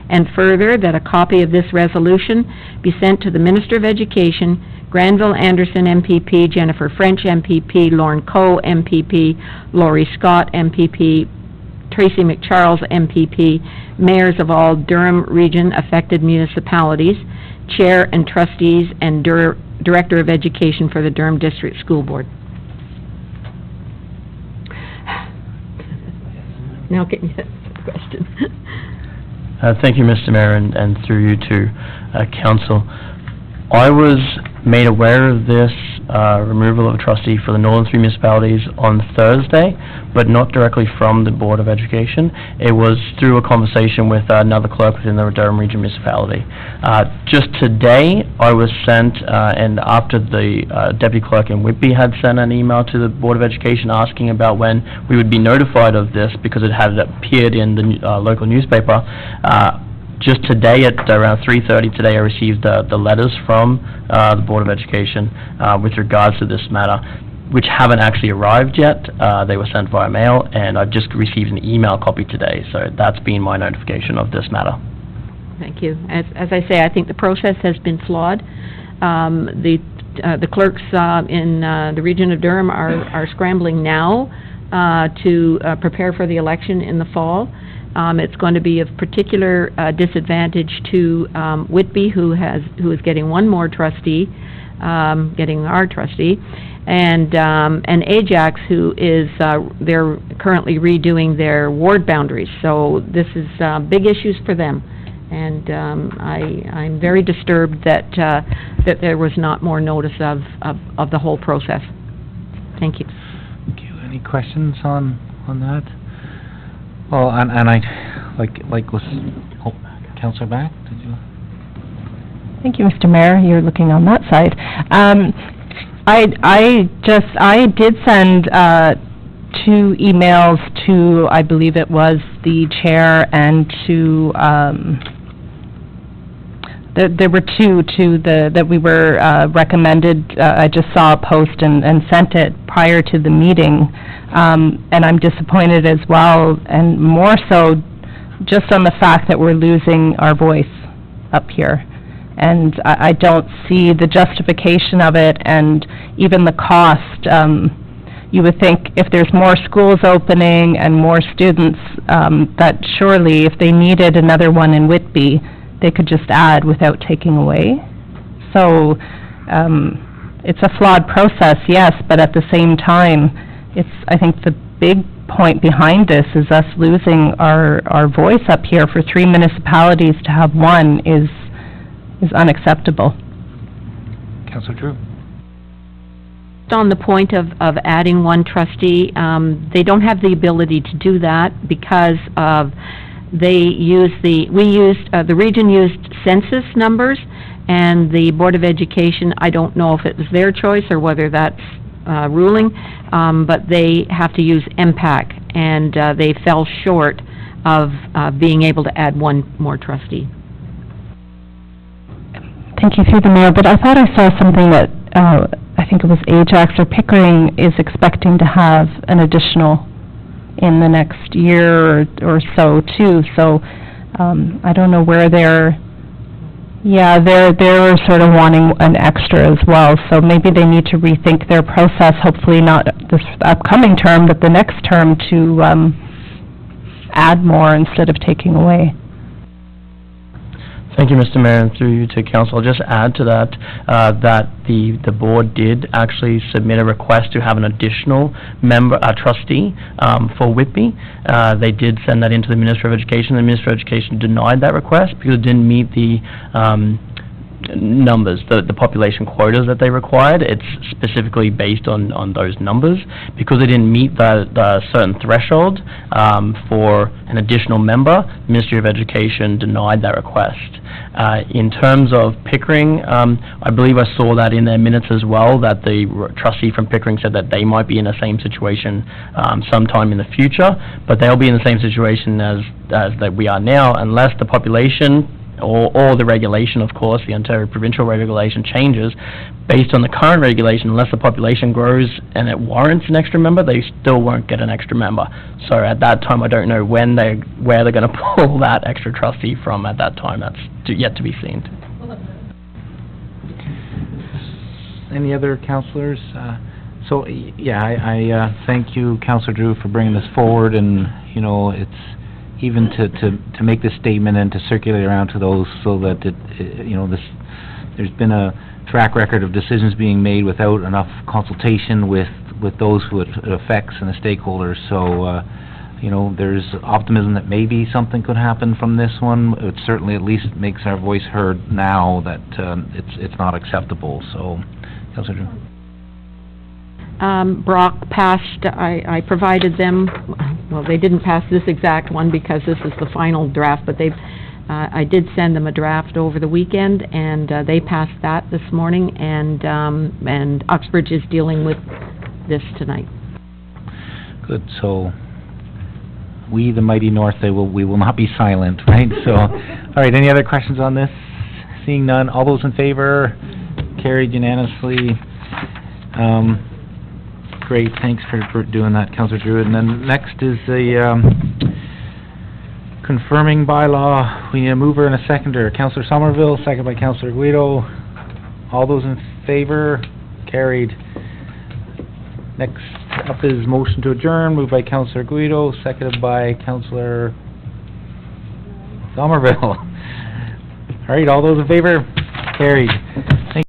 D: And further, that a copy of this resolution be sent to the Minister of Education, Granville Anderson MPP, Jennifer French MPP, Lauren Coe MPP, Laurie Scott MPP, Tracy McCharles MPP, mayors of all Durham region affected municipalities, chair and trustees, and Director of Education for the Durham District School Board. Now get me the question.
M: Thank you, Mr. Mayor, and through you to Council. I was made aware of this removal of a trustee for the Northern 3 municipalities on Thursday, but not directly from the Board of Education. It was through a conversation with another clerk within the Durham Region municipality. Just today, I was sent, and after the Deputy Clerk in Whitby had sent an email to the Board of Education asking about when we would be notified of this because it had appeared in the local newspaper. Just today, at around 3:30 today, I received the letters from the Board of Education with regards to this matter, which haven't actually arrived yet. They were sent via mail, and I've just received an email copy today, so that's been my notification of this matter.
D: Thank you. As I say, I think the process has been flawed. The clerks in the Region of Durham are scrambling now to prepare for the election in the fall. It's going to be of particular disadvantage to Whitby, who is getting one more trustee, getting our trustee, and Ajax, who is they're currently redoing their ward boundaries. So this is big issues for them, and I'm very disturbed that that there was not more notice of the whole process. Thank you.
A: Thank you. Any questions on that? Well, and I, like was, Councillor Back, did you?
I: Thank you, Mr. Mayor. You're looking on that side. I did send 2 emails to, I believe it was the chair, and to, there were 2 that we were recommended. I just saw a post and sent it prior to the meeting. And I'm disappointed as well, and more so just on the fact that we're losing our voice up here. And I don't see the justification of it, and even the cost. You would think if there's more schools opening and more students, that surely if they needed another one in Whitby, they could just add without taking away. So it's a flawed process, yes, but at the same time, it's, I think, the big point behind this is us losing our voice up here for 3 municipalities to have one is unacceptable.
A: Councillor Drew?
D: On the point of adding one trustee, they don't have the ability to do that because of, the region used census numbers, and the Board of Education, I don't know if it was their choice or whether that's ruling, but they have to use MPAC, and they fell short of being able to add one more trustee.
I: Thank you, through the mayor, but I thought I saw something that, I think it was Ajax or Pickering is expecting to have an additional in the next year or so too, so I don't know where they're sort of wanting an extra as well, so maybe they need to rethink their process, hopefully not this upcoming term, but the next term, to add more instead of taking away.
M: Thank you, Mr. Mayor, and through you to council. I'll just add to that, that the board did actually submit a request to have an additional member, trustee, for Whitby. They did send that into the Minister of Education. The Minister of Education denied that request because it didn't meet the numbers, the population quotas that they required. It's specifically based on those numbers. Because they didn't meet the certain threshold for an additional member, the Ministry of Education denied that request. In terms of Pickering, I believe I saw that in their minutes as well, that the trustee from Pickering said that they might be in the same situation sometime in the future, but they'll be in the same situation as that we are now, unless the population or the regulation, of course, the Ontario provincial regulation changes. Based on the current regulation, unless the population grows and it warrants an extra member, they still won't get an extra member. So at that time, I don't know where they're going to pull that extra trustee from at that time. That's yet to be seen.
A: Any other councillors? So, yeah, I thank you, Councillor Drew, for bringing this forward, and, you know, it's even to make this statement and to circulate around to those so that there's been a track record of decisions being made without enough consultation with those who it affects and the stakeholders. So, there's optimism that maybe something could happen from this one. It certainly at least makes our voice heard now that it's not acceptable. So, Councillor Drew.
D: Brock passed, I provided them, well, they didn't pass this exact one because this is the final draft, but I did send them a draft over the weekend, and they passed that this morning, and Uxbridge is dealing with this tonight. Good.
A: So we, the mighty North, we will not be silent, right? So, all right, any other questions on this? Seeing none, all those in favor? Carried unanimously. Great, thanks for doing that, Councillor Drew. And then next is the confirming bylaw. We need a mover and a seconder. Councillor Somerville, second by Councillor Guido. All those in favor? Carried. Next up is motion to adjourn, moved by Councillor Guido, seconded by Councillor Somerville. All right, all those in favor? Carried.